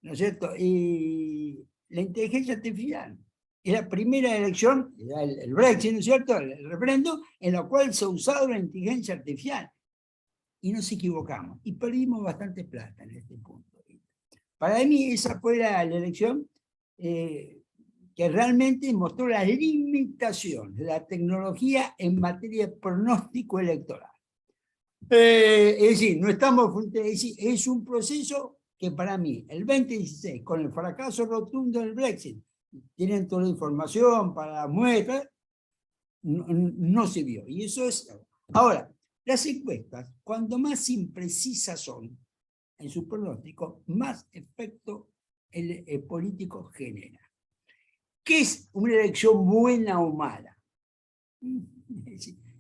¿no es cierto? Y la inteligencia artificial es la primera elección, el Brexit, ¿no es cierto?, el referéndum, en la cual se ha usado la inteligencia artificial. Y nos equivocamos, y perdimos bastante plata en este punto. Para mí esa fue la elección que realmente mostró las limitaciones de la tecnología en materia de pronóstico electoral. Es decir, no estamos, es un proceso que para mí, el 2016, con el fracaso rotundo del Brexit, tienen toda la información para muestras, no se vio. Y eso es... Ahora, las encuestas, cuando más imprecisas son, en su pronóstico, más efecto el político genera. ¿Qué es una elección buena o mala?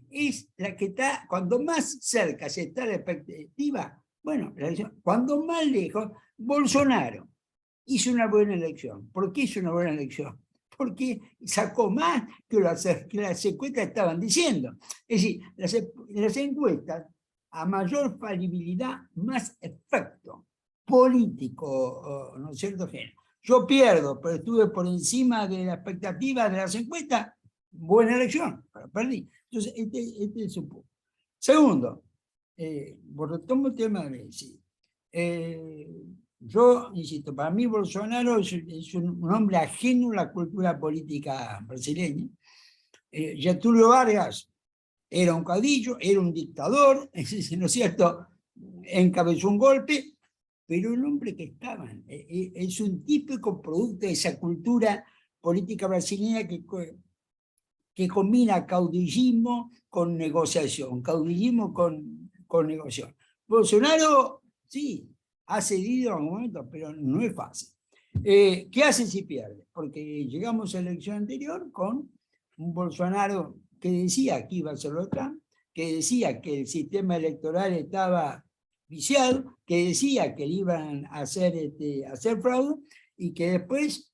Es la que está, cuando más cerca se está la expectativa, bueno, la elección, cuando más lejos, Bolsonaro hizo una buena elección. ¿Por qué hizo una buena elección? Porque sacó más que las encuestas estaban diciendo. Es decir, las encuestas, a mayor falibilidad, más efecto político, ¿no es cierto? Yo pierdo, pero estuve por encima de la expectativa de las encuestas, buena elección, pero perdí. Entonces, este es un punto. Segundo, retomo el tema de Messi. Yo, insisto, para mí Bolsonaro es un hombre ajeno a la cultura política brasileña. Getúlio Vargas era un caudillo, era un dictador, ¿no es cierto? Encabezó un golpe, pero el hombre que estaba es un típico producto de esa cultura política brasileña que combina caudillismo con negociación, caudillismo con negociación. Bolsonaro, sí, ha cedido en algún momento, pero no es fácil. ¿Qué hace si pierde? Porque llegamos a la elección anterior con un Bolsonaro que decía que iba a ser Trump, que decía que el sistema electoral estaba viciado, que decía que le iban a hacer fraude y que después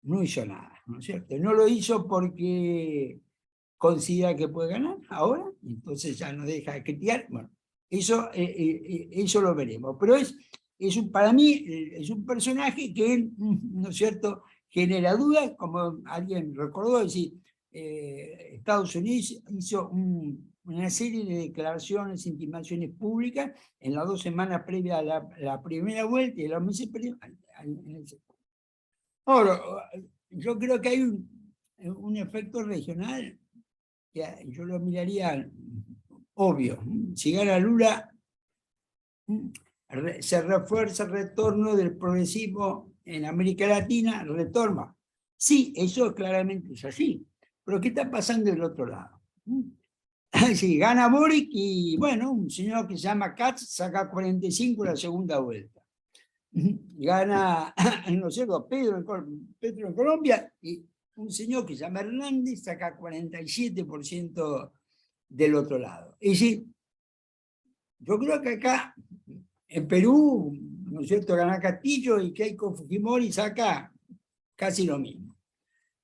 no hizo nada, ¿no es cierto? No lo hizo porque considera que puede ganar ahora, entonces ya no deja de criticar. Bueno, eso lo veremos. Pero para mí es un personaje que, ¿no es cierto?, genera dudas, como alguien recordó, es decir, Estados Unidos hizo una serie de declaraciones, intimaciones públicas en las 2 semanas previas a la primera vuelta y los meses previos. Ahora, yo creo que hay un efecto regional que yo lo miraría obvio. Si gana Lula, se refuerza el retorno del progresismo en América Latina, retorna. Sí, eso claramente es así. Pero ¿qué está pasando del otro lado? Sí, gana Boric y, bueno, un señor que se llama Katz saca 45 en la segunda vuelta. Gana, no sé, Petro en Colombia y un señor que se llama Hernández saca 47% del otro lado. Es decir, yo creo que acá, en Perú, ¿no es cierto?, gana Castillo y Keiko Fujimori saca casi lo mismo.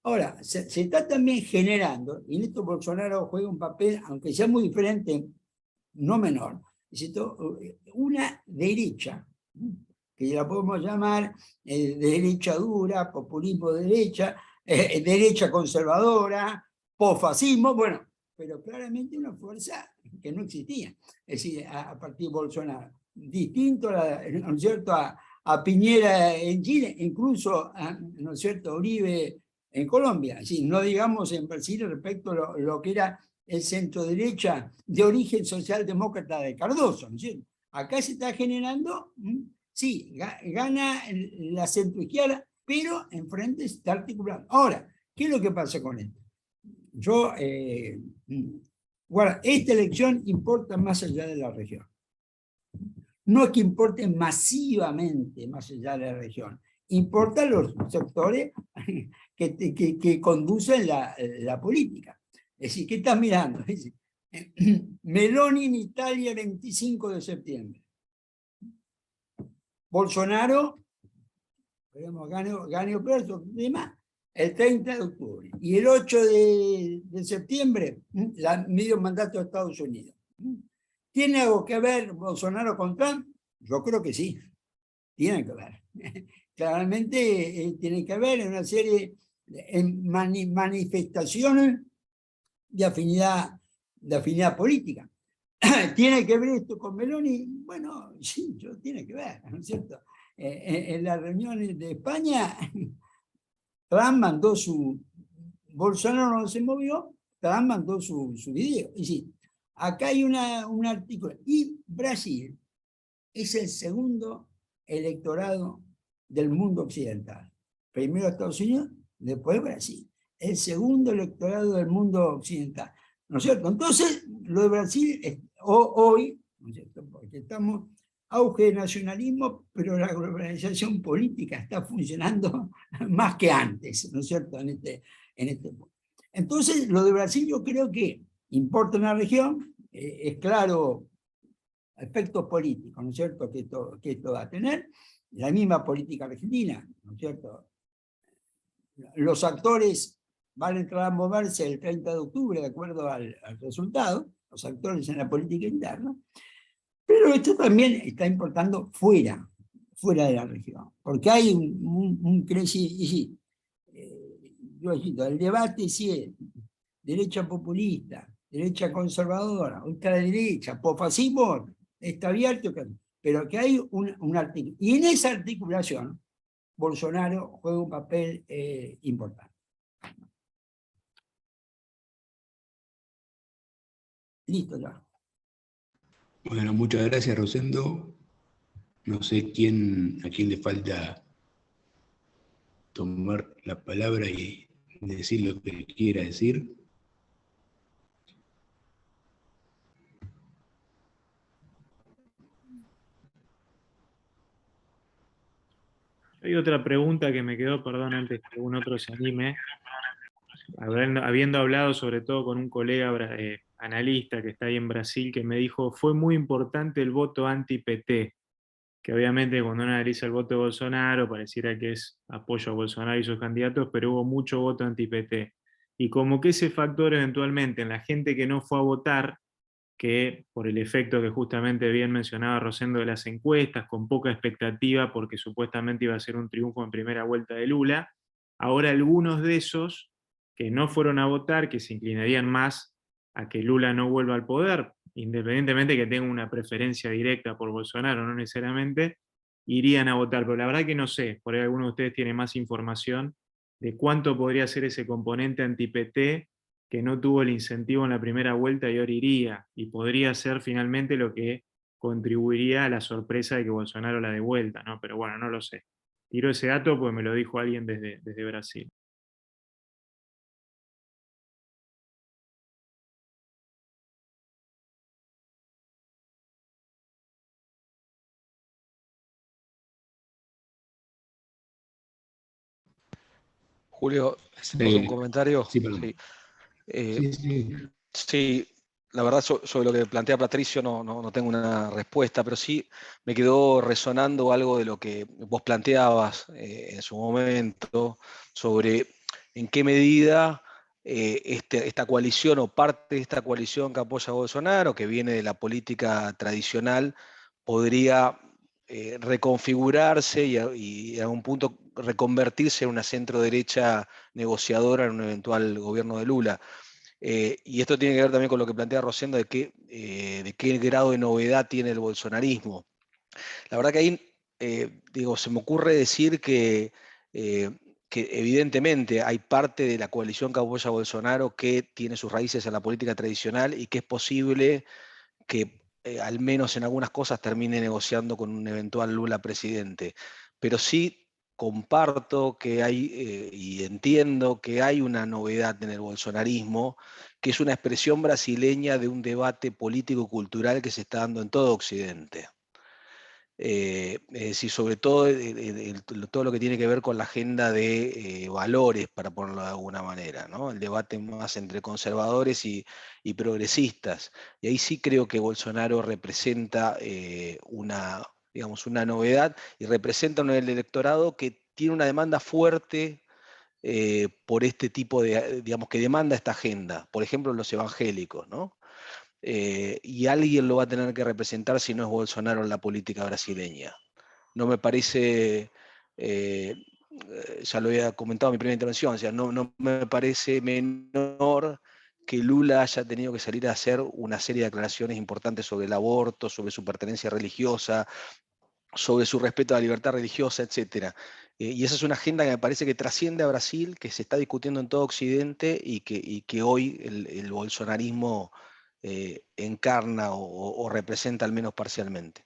Ahora, se está también generando, y en esto Bolsonaro juega un papel, aunque sea muy diferente, no menor, una derecha, que la podemos llamar derecha dura, populismo de derecha, derecha conservadora, posfascismo, bueno, pero claramente una fuerza que no existía, es decir, a partir de Bolsonaro. Distinto, ¿no es cierto?, a Piñera en Chile, incluso, ¿no es cierto?, Uribe en Colombia, es decir, no digamos en Brasil respecto a lo que era el centro derecha de origen socialdemócrata de Cardoso, ¿no es cierto? Acá se está generando, sí, gana la centroizquierda, pero enfrente se está articulando. Ahora, ¿qué es lo que pasa con esto? Yo, bueno, esta elección importa más allá de la región. No es que importe masivamente más allá de la región, importan los sectores que conducen la política. Es decir, ¿qué estás mirando? Es decir, Meloni en Italia el 25 de septiembre. Bolsonaro, gane o perso, demás, el 30 de octubre. Y el 8 de septiembre, medio mandato de Estados Unidos. ¿Tiene algo que ver Bolsonaro con Trump? Yo creo que sí, tiene que ver. Claramente tiene que ver en una serie de manifestaciones de afinidad política. ¿Tiene que ver esto con Meloni? Bueno, sí, tiene que ver, ¿no es cierto? En las reuniones de España, Trump mandó Bolsonaro no se movió, Trump mandó su video. Y sí, acá hay un artículo. Y Brasil es el segundo electorado del mundo occidental. Primero Estados Unidos, después Brasil. El segundo electorado del mundo occidental. ¿No es cierto? Entonces, lo de Brasil, hoy, ¿no es cierto?, porque estamos auge de nacionalismo, pero la globalización política está funcionando más que antes, ¿no es cierto?, en este punto. Entonces, lo de Brasil yo creo que importa una región, es claro, efectos políticos, ¿no es cierto?, que esto va a tener, la misma política argentina, ¿no es cierto?, los actores van a entrar a moverse el 30 de octubre de acuerdo al resultado, los actores en la política interna, pero esto también está importando fuera de la región, porque hay un crecimiento, yo digo, el debate si es derecha populista, derecha conservadora, ultraderecha, posfascismo, está abierto, pero que hay un artículo, y en esa articulación Bolsonaro juega un papel importante. Listo ya. Bueno, muchas gracias, Rosendo. No sé a quién le falta tomar la palabra y decir lo que quiera decir. Hay otra pregunta que me quedó, perdón, antes que algún otro se anime. Habiendo hablado sobre todo con un colega analista que está ahí en Brasil, que me dijo, fue muy importante el voto anti-PT, que obviamente cuando uno analiza el voto de Bolsonaro, pareciera que es apoyo a Bolsonaro y sus candidatos, pero hubo mucho voto anti-PT. Y como que ese factor eventualmente en la gente que no fue a votar, que por el efecto que justamente bien mencionaba Rosendo de las encuestas, con poca expectativa porque supuestamente iba a ser un triunfo en primera vuelta de Lula, ahora algunos de esos que no fueron a votar, que se inclinarían más a que Lula no vuelva al poder, independientemente que tenga una preferencia directa por Bolsonaro, no necesariamente, irían a votar. Pero la verdad que no sé, por ahí alguno de ustedes tiene más información de cuánto podría ser ese componente anti-PT que no tuvo el incentivo en la primera vuelta y ahora iría, y podría ser finalmente lo que contribuiría a la sorpresa de que Bolsonaro la dé vuelta, ¿no? Pero bueno, no lo sé. Tiro ese dato porque me lo dijo alguien desde Brasil. Julio, ¿puedo hacer un comentario? Sí, perdón. Sí. Sí. Sí, la verdad sobre lo que plantea Patricio no tengo una respuesta, pero sí me quedó resonando algo de lo que vos planteabas en su momento, sobre en qué medida esta coalición o parte de esta coalición que apoya a Bolsonaro, que viene de la política tradicional, podría reconfigurarse y a un punto reconvertirse en una centro derecha negociadora en un eventual gobierno de Lula. Y esto tiene que ver también con lo que plantea Rosendo de qué grado de novedad tiene el bolsonarismo. La verdad que ahí, se me ocurre decir que evidentemente hay parte de la coalición que apoya a Bolsonaro que tiene sus raíces en la política tradicional y que es posible que al menos en algunas cosas termine negociando con un eventual Lula presidente. Pero sí comparto que hay, y entiendo que hay una novedad en el bolsonarismo, que es una expresión brasileña de un debate político y cultural que se está dando en todo Occidente. Es decir, sobre todo todo lo que tiene que ver con la agenda de valores, para ponerlo de alguna manera, ¿no? El debate más entre conservadores y progresistas. Y ahí sí creo que Bolsonaro representa digamos, una novedad y representa un electorado que tiene una demanda fuerte por este tipo de, digamos, que demanda esta agenda. Por ejemplo, los evangélicos, ¿no? Y alguien lo va a tener que representar si no es Bolsonaro en la política brasileña. No me parece, ya lo había comentado en mi primera intervención, o sea, no me parece menor que Lula haya tenido que salir a hacer una serie de declaraciones importantes sobre el aborto, sobre su pertenencia religiosa, sobre su respeto a la libertad religiosa, etc. Y esa es una agenda que me parece que trasciende a Brasil, que se está discutiendo en todo Occidente y que hoy el bolsonarismo encarna o representa al menos parcialmente.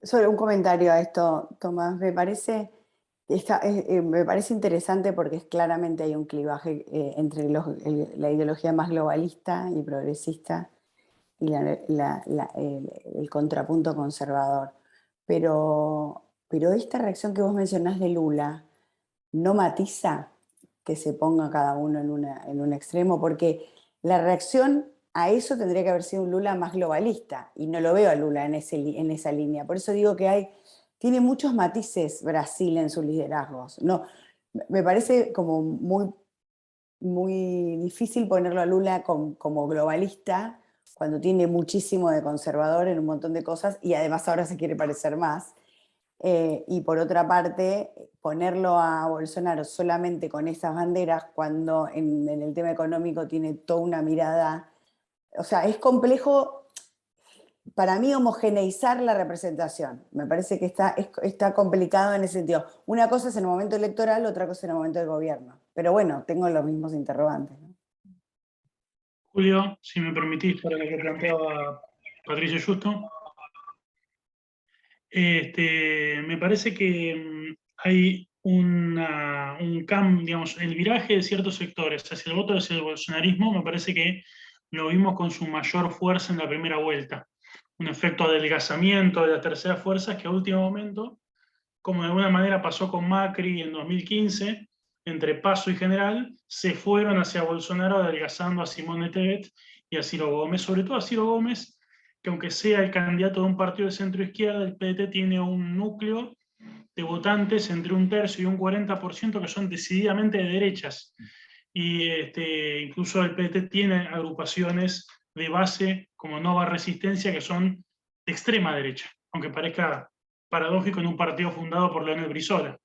Solo un comentario a esto, Tomás. Me parece interesante porque claramente hay un clivaje entre la ideología más globalista y progresista y el contrapunto conservador. Pero esta reacción que vos mencionás de Lula no matiza que se ponga cada uno en un extremo, porque la reacción a eso tendría que haber sido un Lula más globalista, y no lo veo a Lula en esa línea. Por eso digo que tiene muchos matices Brasil en sus liderazgos. No, me parece como muy, muy difícil ponerlo a Lula como globalista, cuando tiene muchísimo de conservador en un montón de cosas, y además ahora se quiere parecer más. Y por otra parte, ponerlo a Bolsonaro solamente con esas banderas, cuando en el tema económico tiene toda una mirada. O sea, es complejo para mí homogeneizar la representación. Me parece que está complicado en ese sentido. Una cosa es en el momento electoral, otra cosa en el momento del gobierno. Pero bueno, tengo los mismos interrogantes, ¿no? Julio, si me permitís, para lo que planteaba Patricio Justo. Me parece que hay un cambio, digamos, el viraje de ciertos sectores hacia el voto hacia el bolsonarismo, me parece que lo vimos con su mayor fuerza en la primera vuelta. Un efecto adelgazamiento de las terceras fuerzas que a último momento, como de alguna manera pasó con Macri en 2015, entre Paso y General, se fueron hacia Bolsonaro adelgazando a Simone Tebet y a Ciro Gómez, sobre todo a Ciro Gómez, que aunque sea el candidato de un partido de centro izquierda, el PDT tiene un núcleo de votantes entre 1/3 y un 40% que son decididamente de derechas. Y incluso el PDT tiene agrupaciones de base como Nova Resistencia que son de extrema derecha, aunque parezca paradójico en un partido fundado por Leonel Brizola.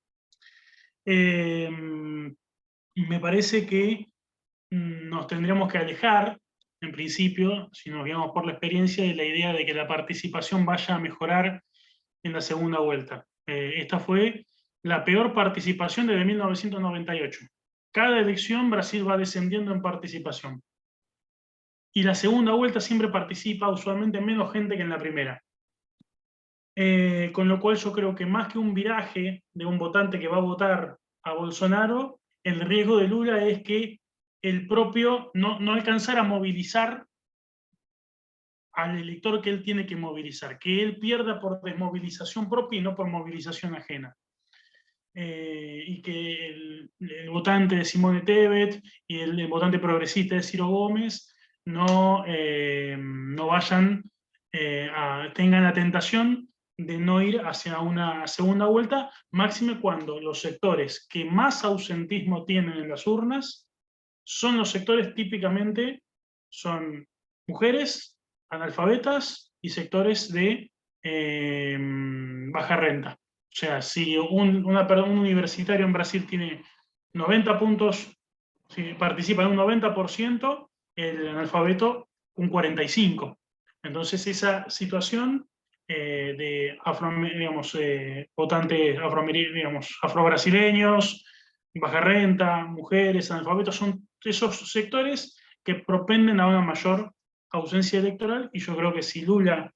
Me parece que nos tendríamos que alejar, en principio, si nos guiamos por la experiencia, de la idea de que la participación vaya a mejorar en la segunda vuelta. Esta fue la peor participación desde 1998. Cada elección Brasil va descendiendo en participación. Y la segunda vuelta siempre participa usualmente menos gente que en la primera. Con lo cual yo creo que más que un viraje de un votante que va a votar a Bolsonaro, el riesgo de Lula es que el propio no alcanzar a movilizar al elector que él tiene que movilizar, que él pierda por desmovilización propia y no por movilización ajena. Y que el votante de Simone Tebet y el votante progresista de Ciro Gómez no vayan, tengan la tentación de no ir hacia una segunda vuelta, máxime cuando los sectores que más ausentismo tienen en las urnas son los sectores típicamente, son mujeres, analfabetas y sectores de baja renta. O sea, si un universitario en Brasil tiene 90 puntos, si participa en un 90%, el analfabeto un 45%. Entonces esa situación de votantes afrobrasileños, baja renta, mujeres, analfabetos, son esos sectores que propenden a una mayor ausencia electoral, y yo creo que si Lula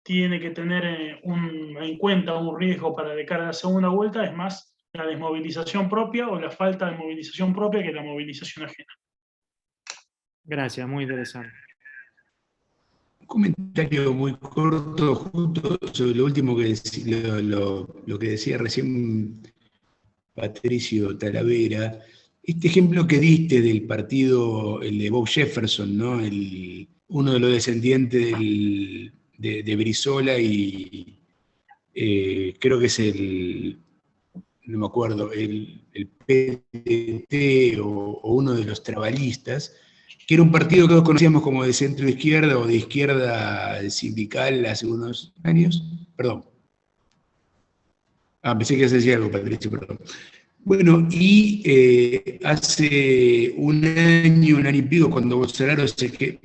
tiene que tener en cuenta un riesgo para de cara a la segunda vuelta, es más la desmovilización propia o la falta de movilización propia que la movilización ajena. Gracias, muy interesante. Un comentario muy corto, justo sobre lo último que lo que decía recién Patricio Talavera. Este ejemplo que diste del partido, el de Bob Jefferson, ¿no? Uno de los descendientes de Brizola y creo que es no me acuerdo, el PDT o uno de los trabalistas, que era un partido que todos conocíamos como de centro izquierda o de izquierda sindical hace unos años. Perdón. Pensé que se decía algo, Patricio, perdón. Bueno, y hace un año y pico, cuando Bolsonaro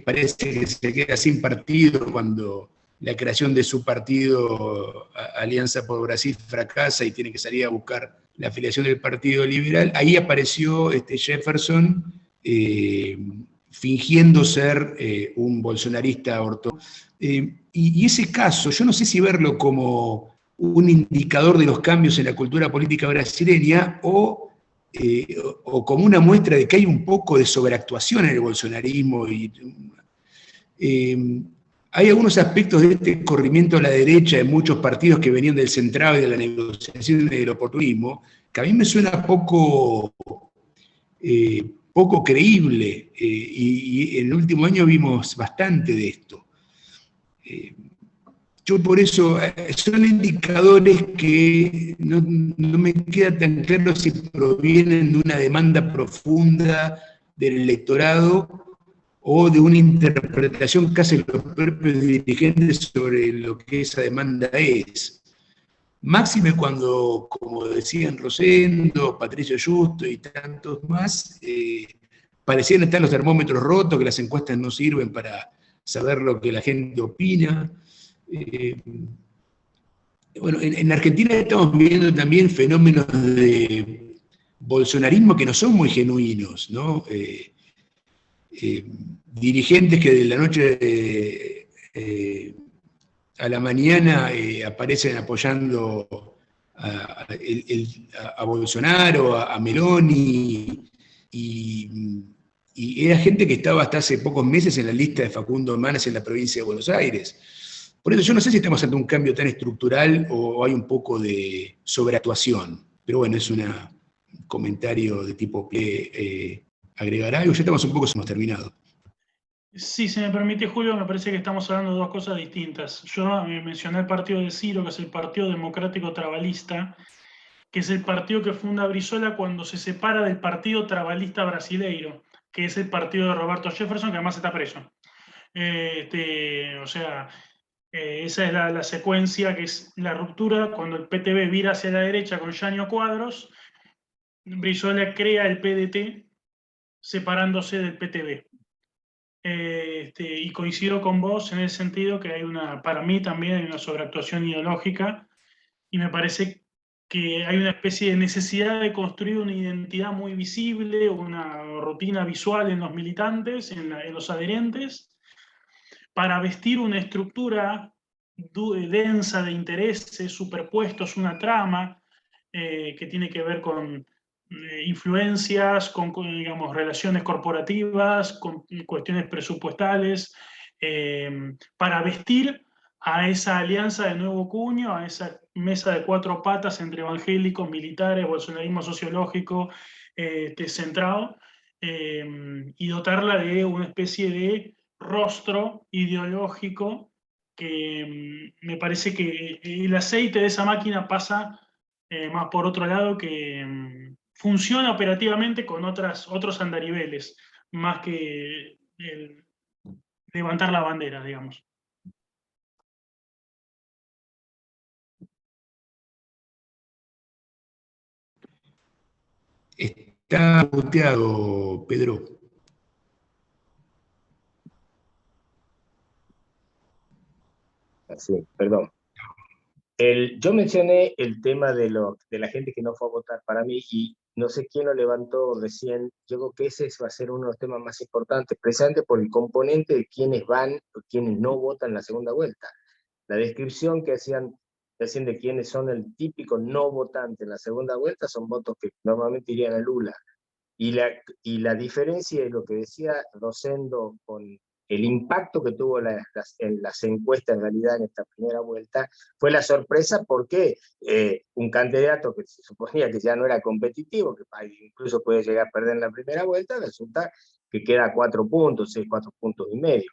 parece que se queda sin partido, cuando la creación de su partido Alianza por Brasil fracasa y tiene que salir a buscar la afiliación del Partido Liberal, ahí apareció Jefferson fingiendo ser un bolsonarista ortodoxo. Y ese caso, yo no sé si verlo como un indicador de los cambios en la cultura política brasileña o como una muestra de que hay un poco de sobreactuación en el bolsonarismo. hay algunos aspectos de este corrimiento a la derecha de muchos partidos que venían del centrado y de la negociación y del oportunismo, que a mí me suena poco creíble, y en el último año vimos bastante de esto. Yo por eso, son indicadores que no me queda tan claro si provienen de una demanda profunda del electorado o de una interpretación casi de los propios dirigentes sobre lo que esa demanda es. Máxime cuando, como decían Rosendo, Patricio Justo y tantos más, parecían estar los termómetros rotos, que las encuestas no sirven para saber lo que la gente opina. Bueno, en Argentina estamos viendo también fenómenos de bolsonarismo que no son muy genuinos, ¿no? Dirigentes que de la noche a la mañana aparecen apoyando a Bolsonaro, a Meloni, y era gente que estaba hasta hace pocos meses en la lista de Facundo Manes en la provincia de Buenos Aires. Por eso yo no sé si estamos ante un cambio tan estructural o hay un poco de sobreactuación. Pero bueno, es un comentario de tipo que agregará algo. Ya estamos un poco, hemos terminado. Sí, si me permite, Julio, me parece que estamos hablando de dos cosas distintas. Yo mencioné el partido de Ciro, que es el Partido Democrático Trabalista, que es el partido que funda Brizola cuando se separa del Partido Trabalista Brasileiro, que es el partido de Roberto Jefferson, que además está preso. O sea, esa es la secuencia, que es la ruptura cuando el PTB vira hacia la derecha con Yanio Cuadros. Brizola crea el PDT separándose del PTB. Y coincido con vos en el sentido que hay para mí también hay una sobreactuación ideológica, y me parece que hay una especie de necesidad de construir una identidad muy visible, una rutina visual en los militantes, en los adherentes, para vestir una estructura densa de intereses superpuestos, una trama que tiene que ver con influencias, con, digamos, relaciones corporativas, con cuestiones presupuestales, para vestir a esa alianza de nuevo cuño, a esa mesa de cuatro patas entre evangélicos, militares, bolsonarismo sociológico centrado, y dotarla de una especie de rostro ideológico que me parece que el aceite de esa máquina pasa más por otro lado, que funciona operativamente con otros andariveles, más que levantar la bandera, digamos. Está muteado, Pedro. Así, perdón. Yo mencioné el tema de la gente que no fue a votar para mí, y no sé quién lo levantó recién. Yo creo que ese va a ser uno de los temas más importantes, precisamente por el componente de quienes van o quienes no votan en la segunda vuelta. La descripción que hacían recién de quienes son el típico no votante en la segunda vuelta son votos que normalmente irían a Lula. Y la diferencia es lo que decía Rosendo con el impacto que tuvo en las encuestas en realidad en esta primera vuelta, fue la sorpresa porque un candidato que se suponía que ya no era competitivo, que incluso puede llegar a perder en la primera vuelta, resulta que queda a 4 puntos, 4 puntos y medio.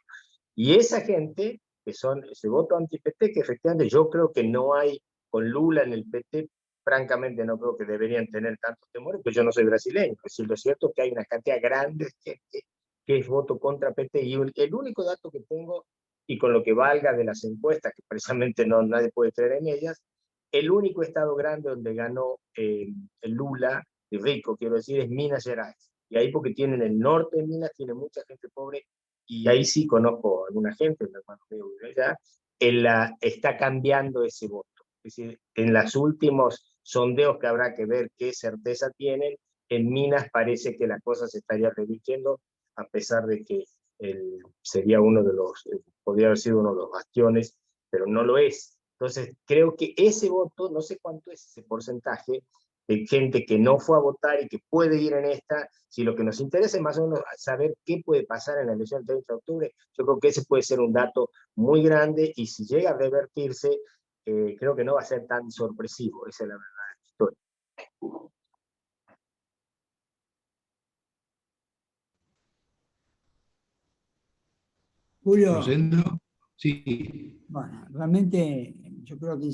Y esa gente, que son ese voto anti-PT, que efectivamente yo creo que no hay con Lula en el PT, francamente no creo que deberían tener tantos temores, pero yo no soy brasileño. Es decir, lo cierto es que hay una cantidad grande de gente que es voto contra PT, y el único dato que tengo, y con lo que valga de las encuestas, que precisamente nadie puede creer en ellas, el único estado grande donde ganó el Lula, rico quiero decir, es Minas Gerais. Y ahí, porque tienen el norte de Minas, tiene mucha gente pobre, y ahí sí conozco a alguna gente, mi hermano mío vive allá, está cambiando ese voto. Es decir, en los últimos sondeos, que habrá que ver qué certeza tienen, en Minas parece que la cosa se estaría revirtiendo, a pesar de que sería podría haber sido uno de los bastiones, pero no lo es. Entonces, creo que ese voto, no sé cuánto es ese porcentaje, gente que no fue a votar y que puede ir en esta. Si lo que nos interesa es más o menos saber qué puede pasar en la elección del 30 de octubre, yo creo que ese puede ser un dato muy grande, y si llega a revertirse, creo que no va a ser tan sorpresivo, esa es la verdad de la historia. Julio, ¿Rosendo? Sí. bueno, realmente yo creo que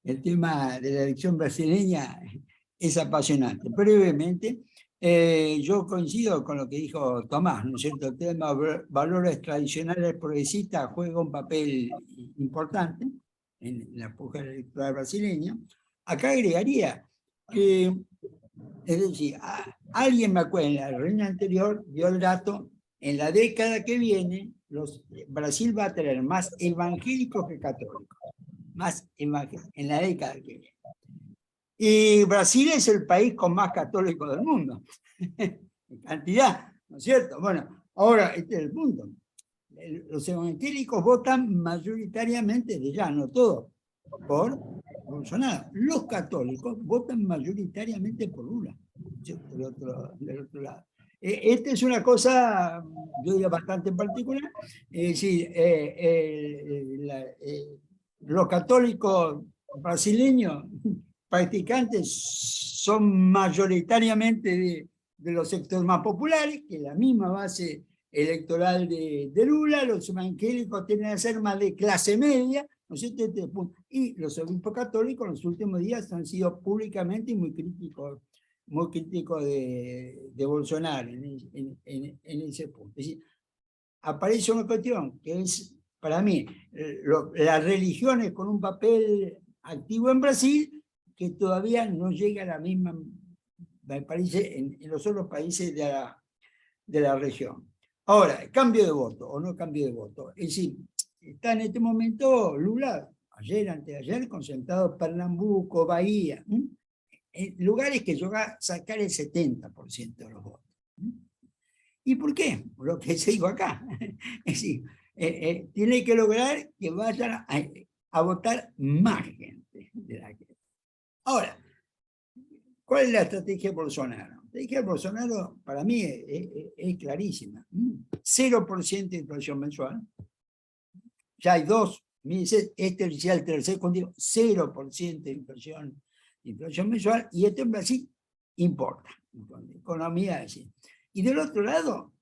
el tema de la elección brasileña es apasionante. Brevemente, yo coincido con lo que dijo Tomás, ¿no es cierto? El tema valores tradicionales progresistas juega un papel importante en la puja electoral brasileña. Acá agregaría que, es decir, alguien me acuerda, en la reunión anterior dio el dato, en la década que viene, Brasil va a tener más evangélicos que católicos, más evangélicos, en la década que viene. Y Brasil es el país con más católicos del mundo, en cantidad, ¿no es cierto? Bueno, ahora, este es el punto. Los evangélicos votan mayoritariamente, ya no todos, por Bolsonaro. Los católicos votan mayoritariamente por Lula, del otro lado. Esta es una cosa, yo diría, bastante particular. Es decir, los católicos brasileños practicantes son mayoritariamente de los sectores más populares, que es la misma base electoral de Lula. Los evangélicos tienden a ser más de clase media, ¿no es cierto? Y los obispos católicos en los últimos días han sido públicamente muy críticos de Bolsonaro en ese punto. Es decir, aparece una cuestión que es, para mí, las religiones con un papel activo en Brasil, que todavía no llega a la misma, me parece, en los otros países de la región. Ahora, cambio de voto o no cambio de voto. Es decir, está en este momento Lula, ayer, antes de ayer, concentrado en Pernambuco, Bahía, en lugares que llega a sacar el 70% de los votos. ¿Y por qué? Por lo que se dijo acá. Es decir, tiene que lograr que vayan a votar más gente de la que... Ahora, ¿cuál es la estrategia de Bolsonaro? La estrategia de Bolsonaro, para mí, es clarísima. 0% de inflación mensual. Ya hay dos. Este es el tercer contigo. 0% de inflación mensual. Y esto en Brasil importa. Economía así. Y del otro lado,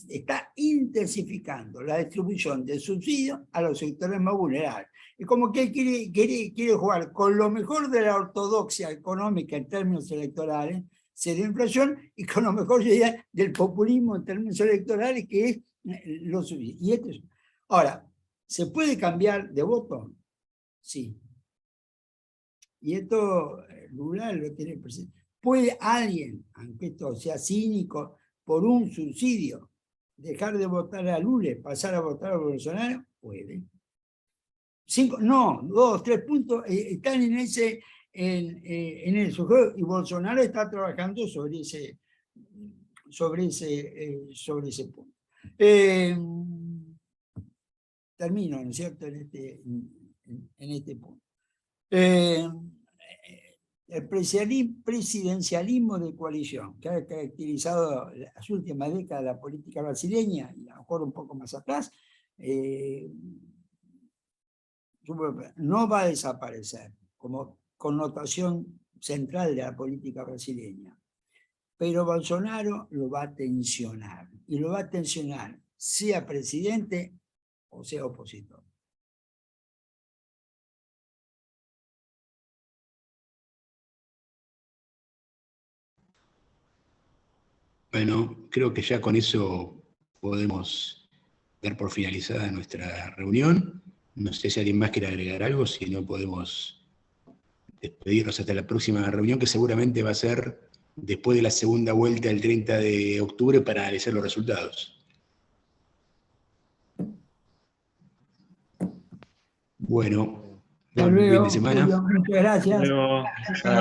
está intensificando la distribución de subsidios a los sectores más vulnerables. Es como que él quiere jugar con lo mejor de la ortodoxia económica en términos electorales, cero inflación, y con lo mejor del populismo en términos electorales, que es los subsidios. Y esto es... Ahora, ¿se puede cambiar de voto? Sí. Y esto Lula lo tiene presente. ¿Puede alguien, aunque esto sea cínico, por un subsidio, dejar de votar a Lula, pasar a votar a Bolsonaro? Puede. 2, 3 puntos están en ese juego, y Bolsonaro está trabajando sobre ese punto. Termino, ¿no es cierto?, en este punto. El presidencialismo de coalición, que ha caracterizado las últimas décadas de la política brasileña, y a lo mejor un poco más atrás, no va a desaparecer como connotación central de la política brasileña. Pero Bolsonaro lo va a tensionar, y lo va a tensionar, sea presidente o sea opositor. Bueno, creo que ya con eso podemos dar por finalizada nuestra reunión. No sé si alguien más quiere agregar algo, si no podemos despedirnos hasta la próxima reunión, que seguramente va a ser después de la segunda vuelta del 30 de octubre para analizar los resultados. Bueno, buen fin de semana. Julio, muchas gracias. Luego.